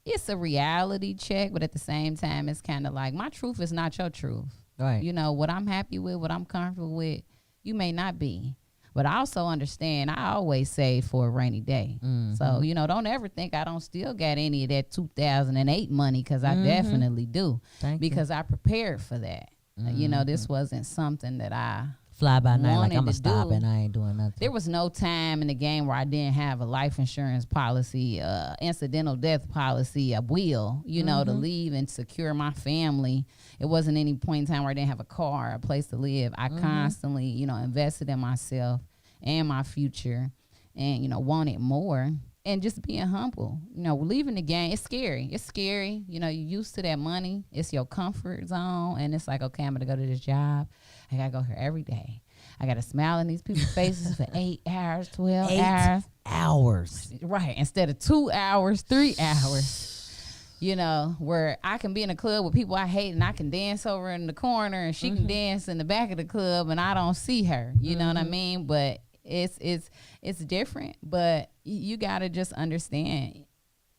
it's a reality check, but at the same time, it's kind of like, my truth is not your truth. Right. What I'm happy with, what I'm comfortable with, you may not be. But I also understand, I always save for a rainy day. So, don't ever think I don't still got any of that 2008 money, because I definitely do. Because I prepared for that. This wasn't something that I fly by night like I'm to going to stop do. and I ain't doing nothing. There was no time in the game where I didn't have a life insurance policy, incidental death policy, a will, to leave and secure my family. It wasn't any point in time where I didn't have a car, a place to live. I constantly, invested in myself and my future and, wanted more. And just being humble, leaving the game, it's scary. It's scary. You're used to that money. It's your comfort zone. And it's like, okay, I'm going to go to this job. I got to go here every day. I got to smile in these people's faces for 8 hours, 12 hours. 8 hours. Right. Instead of 2 hours, 3 hours. Where I can be in a club with people I hate and I can dance over in the corner and she can dance in the back of the club and I don't see her. You know what I mean? But it's different, but you got to just understand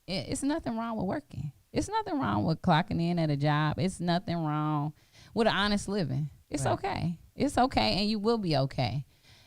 it's nothing wrong with working. It's nothing wrong with clocking in at a job. It's nothing wrong with an honest living. It's okay. It's okay, and you will be okay.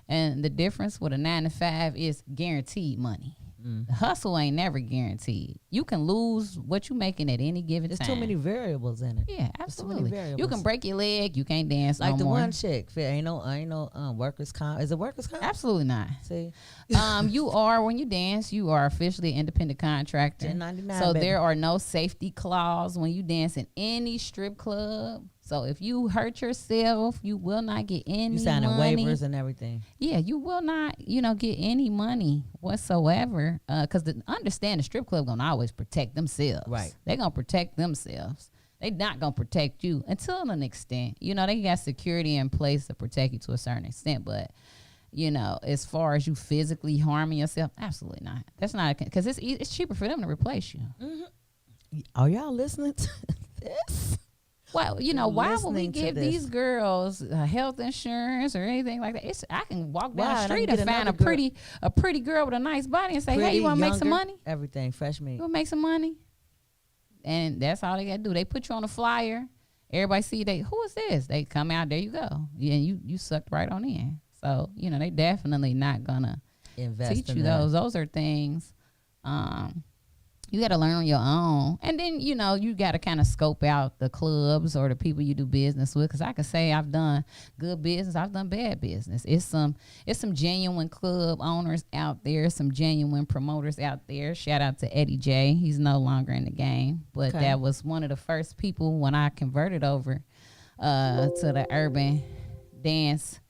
And the difference with a 9 to 5 is guaranteed money. The hustle ain't never guaranteed. You can lose what you making at any given time. There's too many variables in it. Yeah, absolutely. You can break your leg. You can't dance like no more. Like the one chick. Ain't no workers' comp. Is it workers' comp? Absolutely not. See? You are, when you dance, you are officially an independent contractor. 1099, so baby. There are no safety clause when you dance in any strip club. So if you hurt yourself, you will not get any money. You signing waivers and everything. Yeah, you will not, get any money whatsoever. Because understand the strip club gonna always protect themselves. Right. They're gonna protect themselves. They not gonna protect you until an extent. They got security in place to protect you to a certain extent, but as far as you physically harming yourself, absolutely not. That's not, because it's cheaper for them to replace you. Are y'all listening to this? Well, why would we give these girls health insurance or anything like that? I can walk down the street and find a pretty girl with a nice body and say, hey, you want to make some money? Everything, fresh meat. You want to make some money? and that's all they got to do. They put you on a flyer. Everybody see who is this? They come out, there you go. Yeah, you sucked right on in. So, they definitely not gonna teach you those. Those are things you got to learn on your own. And then, you got to kind of scope out the clubs or the people you do business with. Because I could say I've done good business, I've done bad business. It's some genuine club owners out there, some genuine promoters out there. Shout out to Eddie J. He's no longer in the game. But that was one of the first people when I converted over to the urban dance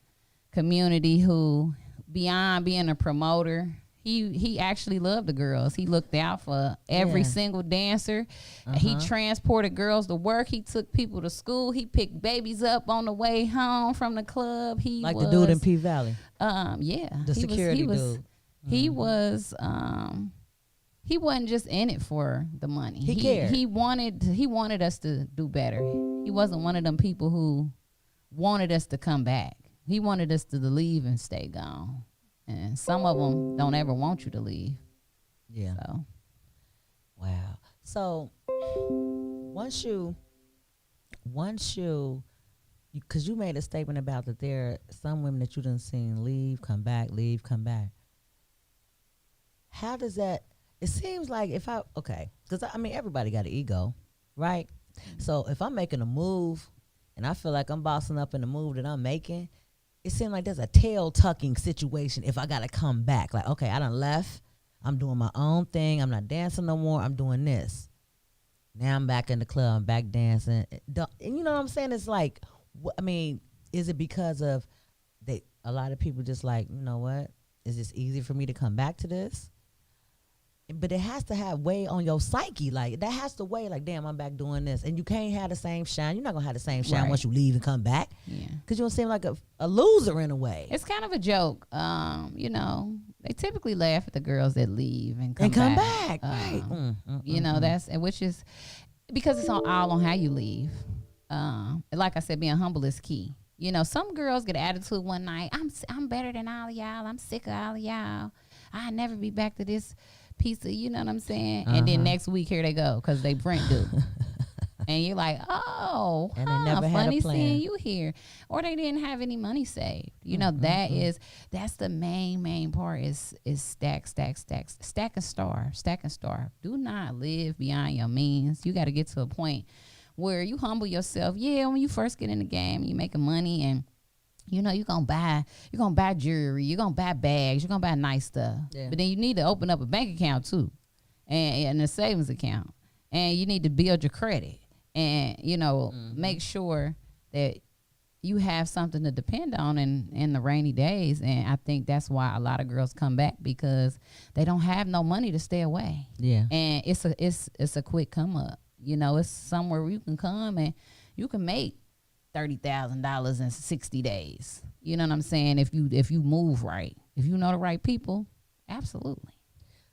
community who, beyond being a promoter, he actually loved the girls. He looked out for every single dancer. He transported girls to work. He took people to school. He picked babies up on the way home from the club. He like the dude in P Valley. The security dude. He was he wasn't just in it for the money. He cared. He wanted us to do better. He wasn't one of them people who wanted us to come back. He wanted us to leave and stay gone. And some of them don't ever want you to leave. Yeah. So. Wow. So once you, because you made a statement about that there are some women that you done seen leave, come back. How does that? It seems like because everybody got an ego, right? So if I'm making a move, and I feel like I'm bossing up in the move that I'm making, it seems like there's a tail tucking situation if I got to come back. Like, okay, I done left. I'm doing my own thing. I'm not dancing no more. I'm doing this. Now I'm back in the club. I'm back dancing. And you know what I'm saying? It's like, is it because of a lot of people just like, you know what? Is this easy for me to come back to this? But it has to have weigh on your psyche. Like, that has to weigh, like, damn, I'm back doing this. And you can't have the same shine. You're not going to have the same shine once you leave and come back. Yeah. Because you don't seem like a loser in a way. It's kind of a joke. They typically laugh at the girls that leave and come back. Right. Which is because it's all on how you leave. Like I said, being humble is key. Some girls get an attitude one night. I'm better than all of y'all. I'm sick of all of y'all. I'll never be back to this piece of, you know what I'm saying? And then next week, here they go, because they Brent do. And you're like, oh, and they never funny had a plan. Seeing you here. Or they didn't have any money saved. That's the main part is stack and starve. Do not live beyond your means. You got to get to a point where you humble yourself. Yeah, when you first get in the game, you making money and you're gonna buy jewelry, you're gonna buy bags, you're gonna buy nice stuff. Yeah. But then you need to open up a bank account too, and a savings account, and you need to build your credit, and make sure that you have something to depend on in the rainy days. And I think that's why a lot of girls come back, because they don't have no money to stay away. Yeah, and it's a quick come up. It's somewhere where you can come and you can make $30,000 in 60 days. You know what I'm saying? If you move right, if you know the right people, absolutely.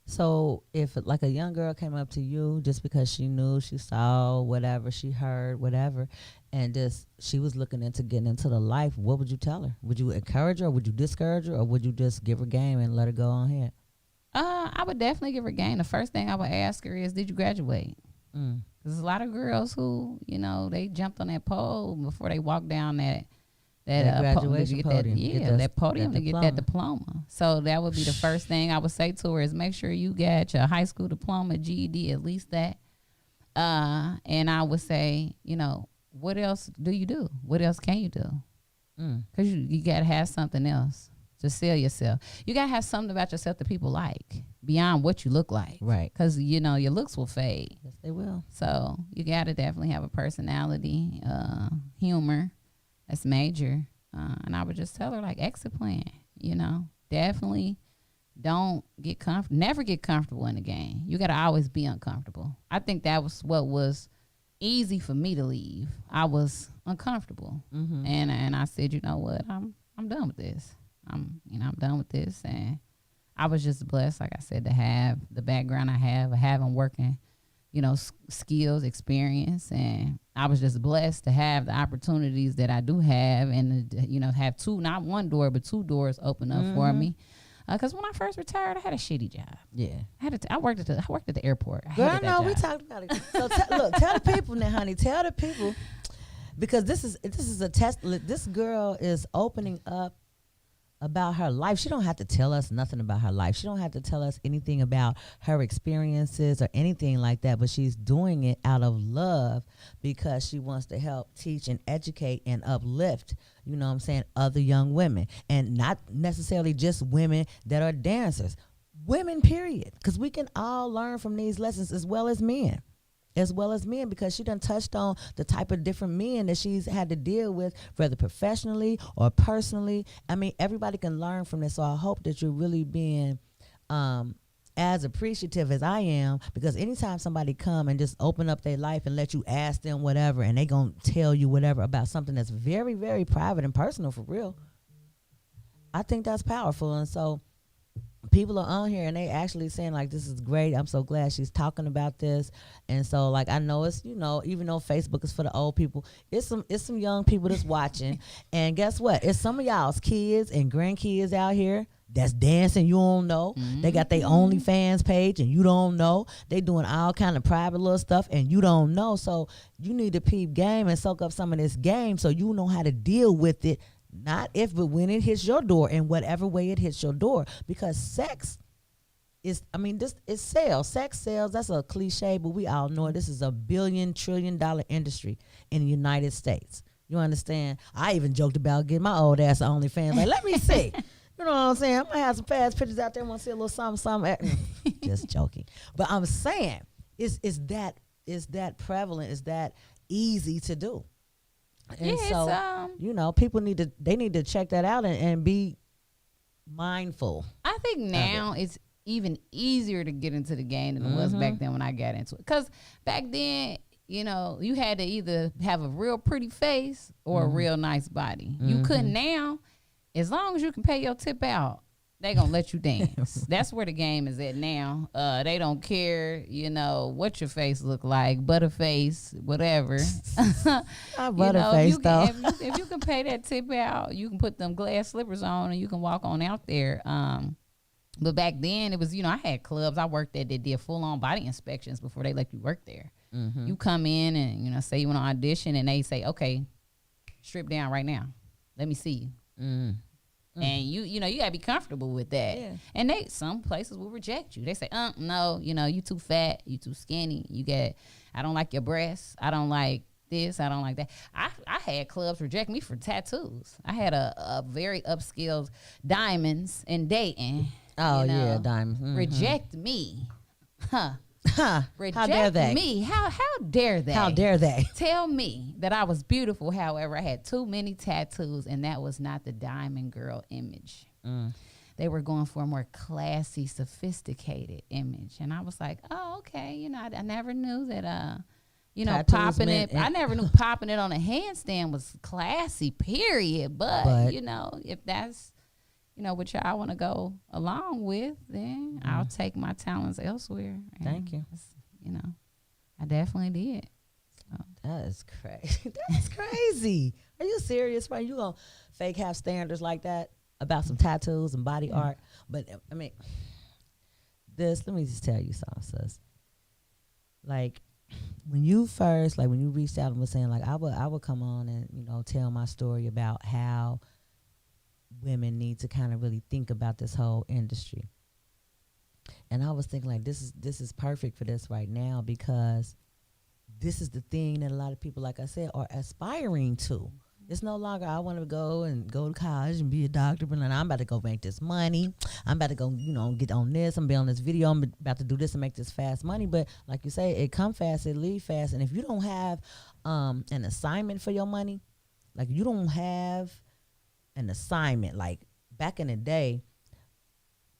So if like a young girl came up to you just because she knew, she saw whatever, she heard whatever, and just she was looking into getting into the life, what would you tell her? Would you encourage her, or would you discourage her, or would you just give her game and let her go on ahead? I would definitely give her game. The first thing I would ask her is, did you graduate? There's a lot of girls who, they jumped on that pole before they walked down that graduation podium. That podium to get that diploma. So that would be the first thing I would say to her is make sure you got your high school diploma, GED, at least that. And I would say, what else do you do? What else can you do? Because you got to have something else to sell yourself. You got to have something about yourself that people like beyond what you look like. Right. Because, your looks will fade. Yes, they will. So you got to definitely have a personality, humor. That's major. And I would just tell her, like, exit plan. Definitely don't get comfortable. Never get comfortable in the game. You got to always be uncomfortable. I think that was what was easy for me to leave. I was uncomfortable. And I said, you know what? I'm done with this. I'm done with this. And I was just blessed, like I said, to have the background I have, having working, skills, experience. And I was just blessed to have the opportunities that I do have, and, have not one door, but two doors open up for me. Because when I first retired, I had a shitty job. Yeah. I worked at the airport. I Girl, hated that no, job. we talked about it. So look, tell the people now, honey. Tell the people, because this is a test. This girl is opening up about her life. She don't have to tell us nothing about her life. She don't have to tell us anything about her experiences or anything like that, but she's doing it out of love because she wants to help teach and educate and uplift, you know what I'm saying, other young women, and not necessarily just women that are dancers, women period, because we can all learn from these lessons as well as men. Because she done touched on the type of different men that she's had to deal with, whether professionally or personally. I mean, everybody can learn from this. So I hope that you're really being as appreciative as I am, because anytime somebody come and just open up their life and let you ask them whatever, and they gonna tell you whatever about something that's very, very private and personal for real, I think that's powerful. And so people are on here and they actually saying like, this is great, I'm so glad she's talking about this. And so like, I know it's, you know, even though Facebook is for the old people, it's some young people that's watching. And guess what, it's some of y'all's kids and grandkids out here that's dancing, you don't know. They got their OnlyFans page and you don't know. They doing all kind of private little stuff and you don't know. So you need to peep game and soak up some of this game so you know how to deal with it. Not if, but when it hits your door, in whatever way it hits your door. Because sex is, I mean, this is sales. Sex sells. That's a cliche, but we all know it. This is a $1 trillion industry in the United States. You understand? I even joked about getting my old ass on OnlyFans. Like, let me see. You know what I'm saying? I might have some fast pictures out there. Want to see a little something. Just joking. But I'm saying, is that prevalent? Is that easy to do? And so, you know, people need to check that out and be mindful. I think now it's even easier to get into the game than it was back then when I got into it. Because back then, you know, you had to either have a real pretty face or a real nice body. You couldn't now. As long as you can pay your tip out, they gonna let you dance. That's where the game is at now. They don't care, you know, what your face look like, butterface, whatever. Butterface, though. If you can pay that tip out, you can put them glass slippers on and you can walk on out there. But back then it was, you know, I had clubs I worked at that did full on body inspections before they let you work there. You come in and, you know, say you want to audition and they say, okay, strip down right now. Let me see you. And you know, you gotta be comfortable with that. Yeah. And some places will reject you. They say, no, you know, you too fat, you too skinny, I don't like your breasts, I don't like this, I don't like that. I had clubs reject me for tattoos. I had a very upskilled diamonds in Dayton. Oh, you know, yeah, diamonds. Reject me. Reject how dare they? Me. How dare they? How dare they? Tell me that I was beautiful. However, I had too many tattoos, and that was not the diamond girl image. They were going for a more classy, sophisticated image, and I was like, oh, okay. You know, I never knew that. You know, tattoos popping it. I never knew popping it on a handstand was classy. Period. But you know, if that's, you know, what y'all want to go along with, then I'll take my talents elsewhere. Thank you. You know, I definitely did. So. That is crazy. That's crazy. Are you serious, right? You gonna fake have standards like that about some tattoos and body art? But I mean, let me just tell you something, sis. Like, when you reached out and was saying, like, I would come on and, you know, tell my story about how women need to kind of really think about this whole industry. And I was thinking, like, this is perfect for this right now, because this is the thing that a lot of people, like I said, are aspiring to. It's no longer, I want to go to college and be a doctor, but I'm about to go make this money. I'm about to go, you know, get on this. I'm be on this video. I'm about to do this and make this fast money. But like you say, it come fast, it leave fast. And if you don't have an assignment for your money, like you don't have an assignment, like back in the day,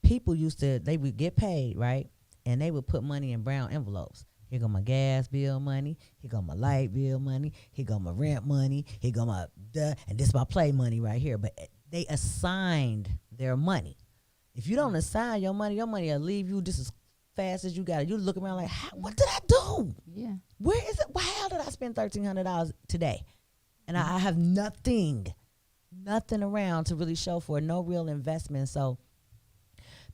people they would get paid, right? And they would put money in brown envelopes. Here go my gas bill money. Here go my light bill money. Here go my rent money. Here go my and this is my play money right here. But they assigned their money. If you don't assign your money will leave you just as fast as you got it. You look around like, what did I do? Yeah. Where is it? How did I spend $1,300 today? And I have nothing around to really show for it, no real investment. So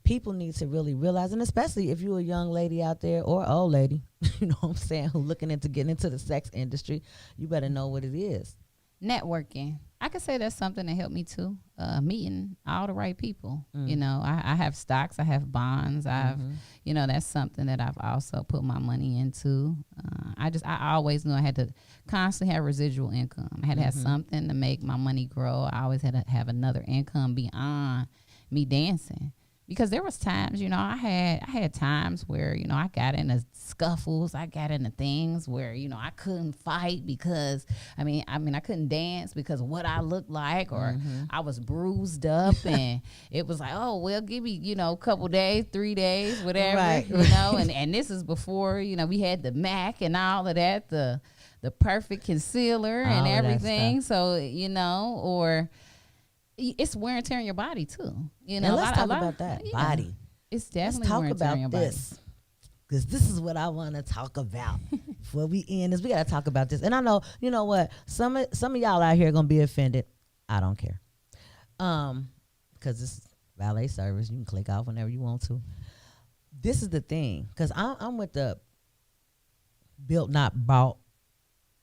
people need to really realize, and especially if you're a young lady out there or old lady, you know what I'm saying, who looking into getting into the sex industry, you better know what it is. Networking. I could say that's something that helped me too. Meeting all the right people. You know, I have stocks, I have bonds, you know, that's something that I've also put my money into. I always knew I had to constantly have residual income. I had to have something to make my money grow. I always had to have another income beyond me dancing. Because there was times, you know, I had times where, you know, I got into scuffles, I got into things where, you know, I couldn't fight because I mean I couldn't dance because of what I looked like, or I was bruised up and it was like, oh well, give me, you know, a couple days, 3 days, whatever, right. you know, and this is before, you know, we had the MAC and all of that, the perfect concealer and everything. So, you know, or it's wear and tear on your body too. You know, and let's talk about that body. It's definitely wear and tear on your body. Because this is what I want to talk about. Before we end this, we got to talk about this. And I know, you know what, some of y'all out here are gonna be offended. I don't care, because this is valet service. You can click off whenever you want to. This is the thing, because I'm with the built not bought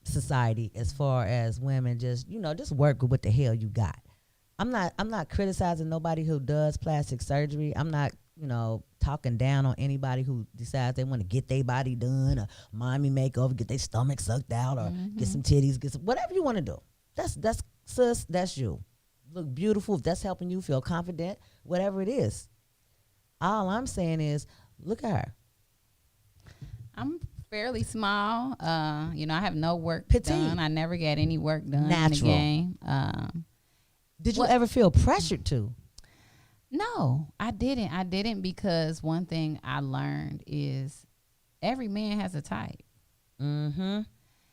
society as far as women just, you know, just work with what the hell you got. I'm not criticizing nobody who does plastic surgery. I'm not, you know, talking down on anybody who decides they want to get their body done, or mommy makeover, get their stomach sucked out, or get some titties, get some, whatever you want to do. That's sis, that's you. Look beautiful. If that's helping you feel confident, whatever it is. All I'm saying is, look at her. I'm fairly small. You know, I have no work Petite. done. I never got any work done Natural. in the game. Did you ever feel pressured to? No, I didn't. I didn't, because one thing I learned is every man has a type. Mm-hmm.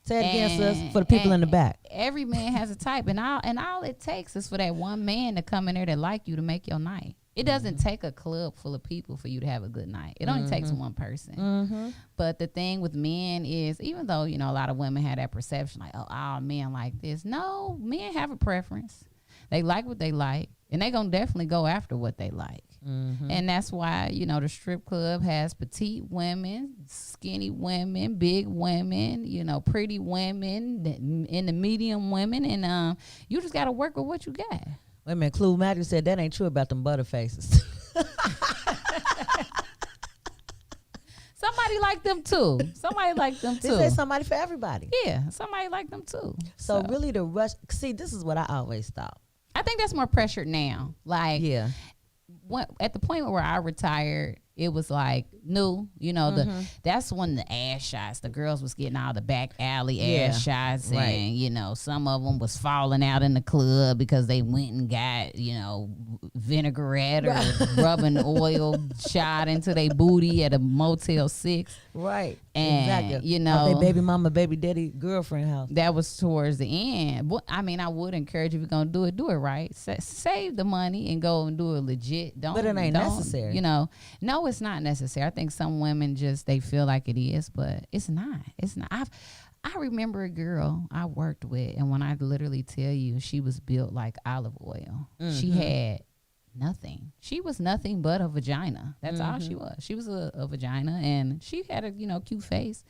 Say it again, sis, for the people in the back. Every man has a type, and all it takes is for that one man to come in there that like you to make your night. It doesn't take a club full of people for you to have a good night. It only takes one person. But the thing with men is, even though, you know, a lot of women have that perception like, oh, all men like this. No, men have a preference. They like what they like, and they gonna definitely go after what they like. And that's why, you know, the strip club has petite women, skinny women, big women, you know, pretty women, in the medium women, and you just got to work with what you got. Wait a minute, Clue Magic said that ain't true about them butterfaces. Somebody like them too. Somebody like them too. They say somebody for everybody. Yeah, somebody like them too. So really the rush, see, this is what I always thought. I think that's more pressured now. Like, yeah. At the point where I retired, it was like new, you know, that's when the ass shots, the girls was getting all the back alley ass shots, and you know, some of them was falling out in the club because they went and got, you know, vinaigrette or rubbing oil shot into their booty at a Motel 6. Right. And exactly. you know, their baby mama, baby daddy, girlfriend house. That was towards the end. But I mean, I would encourage, if you're gonna do it right. Save the money and go and do it legit. But it ain't necessary. You know, no, it's not necessary. I think some women just, they feel like it is, but it's not. It's not. I remember a girl I worked with, and when I literally tell you, she was built like olive oil. She had nothing. She was nothing but a vagina. That's all she was. She was a vagina, and she had a, you know, cute face,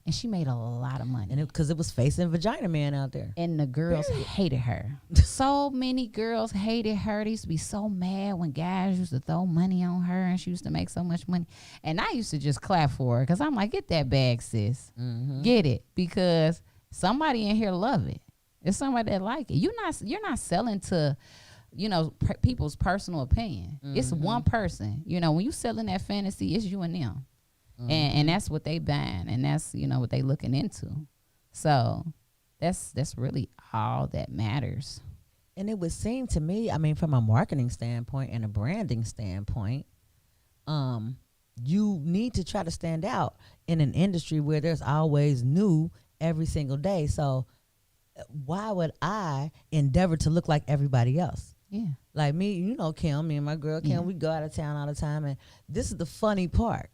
and she made a lot of money. And because it was facing vagina man out there. And the girls hated her. So many girls hated her. They used to be so mad when guys used to throw money on her, and she used to make so much money. And I used to just clap for her, because I'm like, get that bag, sis. Get it. Because somebody in here love it. It's somebody that like it. You're not selling to, you know, people's personal opinion. It's one person. You know, when you selling that fantasy, it's you and them. And that's what they buying, and that's, you know, what they looking into. So that's really all that matters. And it would seem to me, I mean, from a marketing standpoint and a branding standpoint, you need to try to stand out in an industry where there's always new every single day. So why would I endeavor to look like everybody else? Yeah. Like me, you know, Kim, me and my girl Kim, we go out of town all the time. And this is the funny part.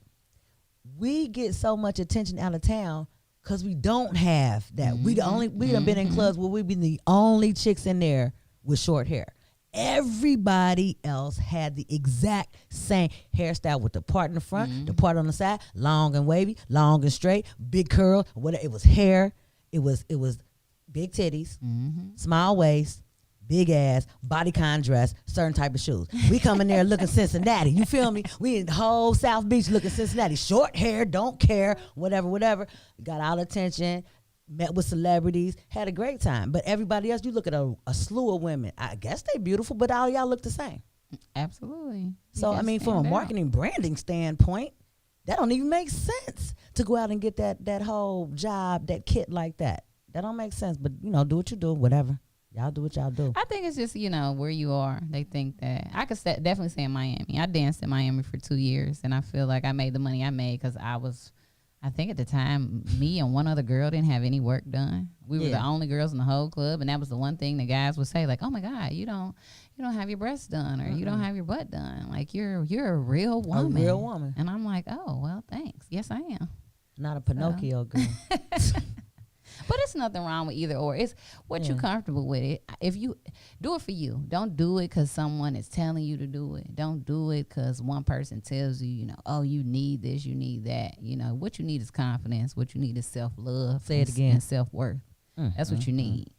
We get so much attention out of town because we don't have that. We done been in clubs where we been the only chicks in there with short hair. everybody else had the exact same hairstyle with the part in the front, the part on the side, long and wavy, long and straight, big curl, whatever. It was hair. It was big titties, small waist, big ass, bodycon dress, certain type of shoes. We come in there looking Cincinnati. You feel me? We in the whole South Beach looking Cincinnati. Short hair, don't care, whatever. Got all attention. Met with celebrities, had a great time. But everybody else, you look at a slew of women. I guess they beautiful, but all y'all look the same. Absolutely. So, I mean, from a marketing branding standpoint, that don't even make sense to go out and get that whole job, that kit like that. That don't make sense. But, you know, do what you do, whatever. Y'all do what y'all do. I think it's just, you know, where you are. They think that. I could definitely say in Miami. I danced in Miami for 2 years, and I feel like I made the money I made because I think at the time, me and one other girl didn't have any work done. We were the only girls in the whole club, and that was the one thing the guys would say, like, "Oh my God, you don't have your breasts done, or you don't have your butt done. Like you're a real woman." A real woman. And I'm like, "Oh well, thanks. Yes, I am." Not a Pinocchio girl. But it's nothing wrong with either or. It's what you're comfortable with. It. If you do it for you, don't do it because someone is telling you to do it. Don't do it because one person tells you, you know, oh, you need this, you need that. You know, what you need is confidence. What you need is self-love. Say it again. And self-worth. That's what you need.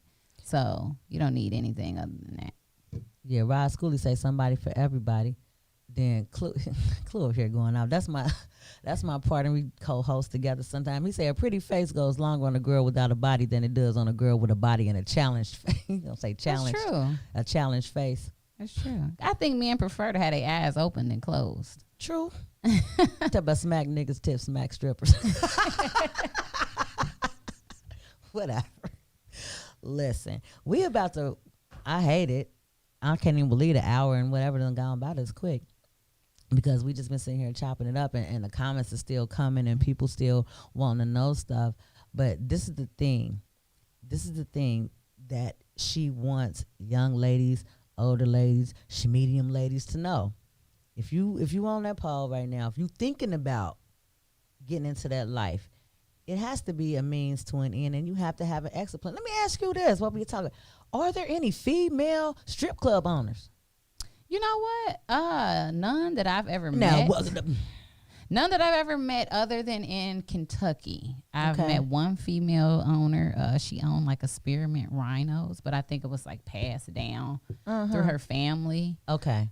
So you don't need anything other than that. Yeah, Rod Schooley say somebody for everybody. Then Clue over here going out. That's my partner. We co-host together sometimes. He say a pretty face goes longer on a girl without a body than it does on a girl with a body and a challenged face. You don't say challenged. That's true. A challenged face. That's true. I think men prefer to have their eyes open than closed. True. Talk about smack niggas, tip smack strippers. Whatever. Listen, we about to. I hate it. I can't even believe the hour and whatever done gone by this quick. Because we just been sitting here chopping it up and the comments are still coming and people still wanting to know stuff. But this is the thing. This is the thing that she wants young ladies, older ladies, medium ladies to know. If you on that poll right now, if you thinking about getting into that life, it has to be a means to an end and you have to have an exit plan. Let me ask you this, what we talking. Are there any female strip club owners? You know what? None that I've ever met. None that I've ever met other than in Kentucky. I've met one female owner. She owned like experiment rhinos, but I think it was like passed down through her family. Okay.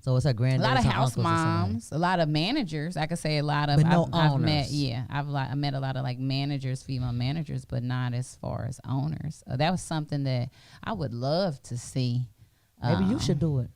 So it's her granddad. A lot of house moms, a lot of managers. I could say a lot of. But no owners. I met a lot of like managers, female managers, but not as far as owners. That was something that I would love to see. Maybe you should do it.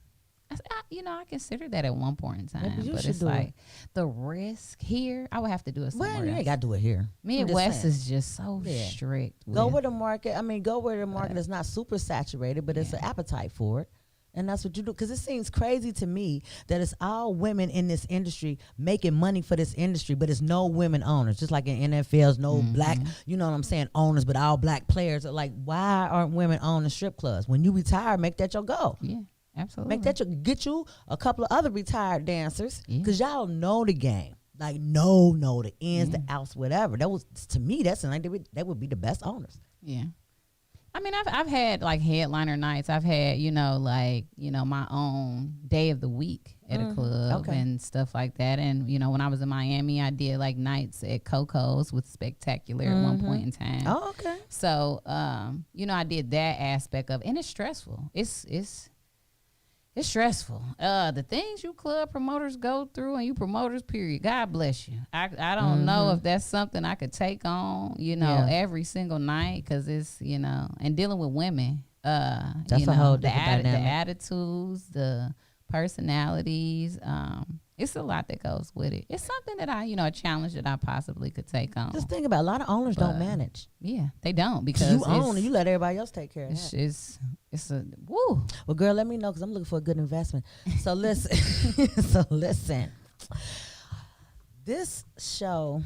I considered that at one point in time, but it's like the risk here. I would have to do it somewhere else. You ain't got to do it here. Midwest is just so strict. Go where the market. Go where the market is not super saturated, but it's an appetite for it, and that's what you do. Because it seems crazy to me that it's all women in this industry making money for this industry, but it's no women owners. Just like in NFL's no black, you know what I'm saying, owners, but all black players. Are like, why aren't women owning strip clubs? When you retire, make that your goal. Yeah. Absolutely. Make that get you a couple of other retired dancers because y'all know the game. Like know the ins, the outs, whatever. That was to me. That's like that would be the best owners. Yeah. I mean, I've had like headliner nights. I've had my own day of the week at a club and stuff like that. And when I was in Miami, I did like nights at Coco's with Spectacular at one point in time. Oh, okay. So I did that aspect of, and it's stressful. It's stressful. The things you club promoters go through and you promoters, period. God bless you. I don't know if that's something I could take on, every single night because it's, and dealing with women. That's a whole different dynamic. The attitudes, the personalities. It's a lot that goes with it. It's something that a challenge that I possibly could take on. Just think about it. A lot of owners don't manage. Yeah, they don't because you own and you let everybody else take care of it. It's a woo. Well, girl, let me know because I'm looking for a good investment. So listen, This show,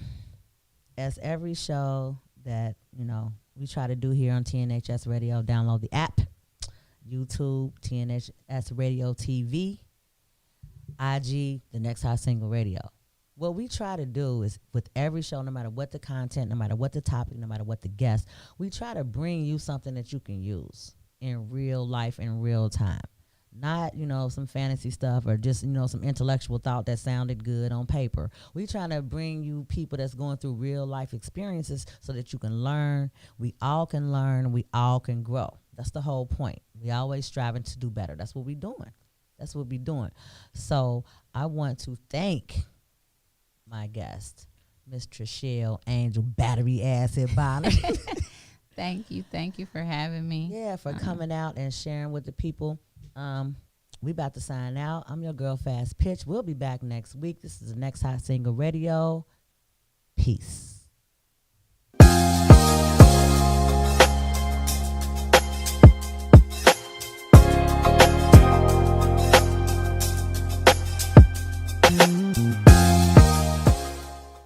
as every show that we try to do here on TNHS Radio, download the app, YouTube, TNHS Radio TV. IG, the Next Hot Single Radio. What we try to do is with every show, no matter what the content, no matter what the topic, no matter what the guest, we try to bring you something that you can use in real life, in real time. not some fantasy stuff or just some intellectual thought that sounded good on paper. We trying to bring you people that's going through real life experiences so that you can learn. We all can learn. We all can grow. That's the whole point. We always striving to do better. That's what we doing. That's what we doing. So I want to thank my guest, Miss Trishelle Angel Battery Acid Bonner. Thank you for having me. Yeah, for coming out and sharing with the people. We about to sign out. I'm your girl Fast Pitch. We'll be back next week. This is the Next Hot Single Radio. Peace.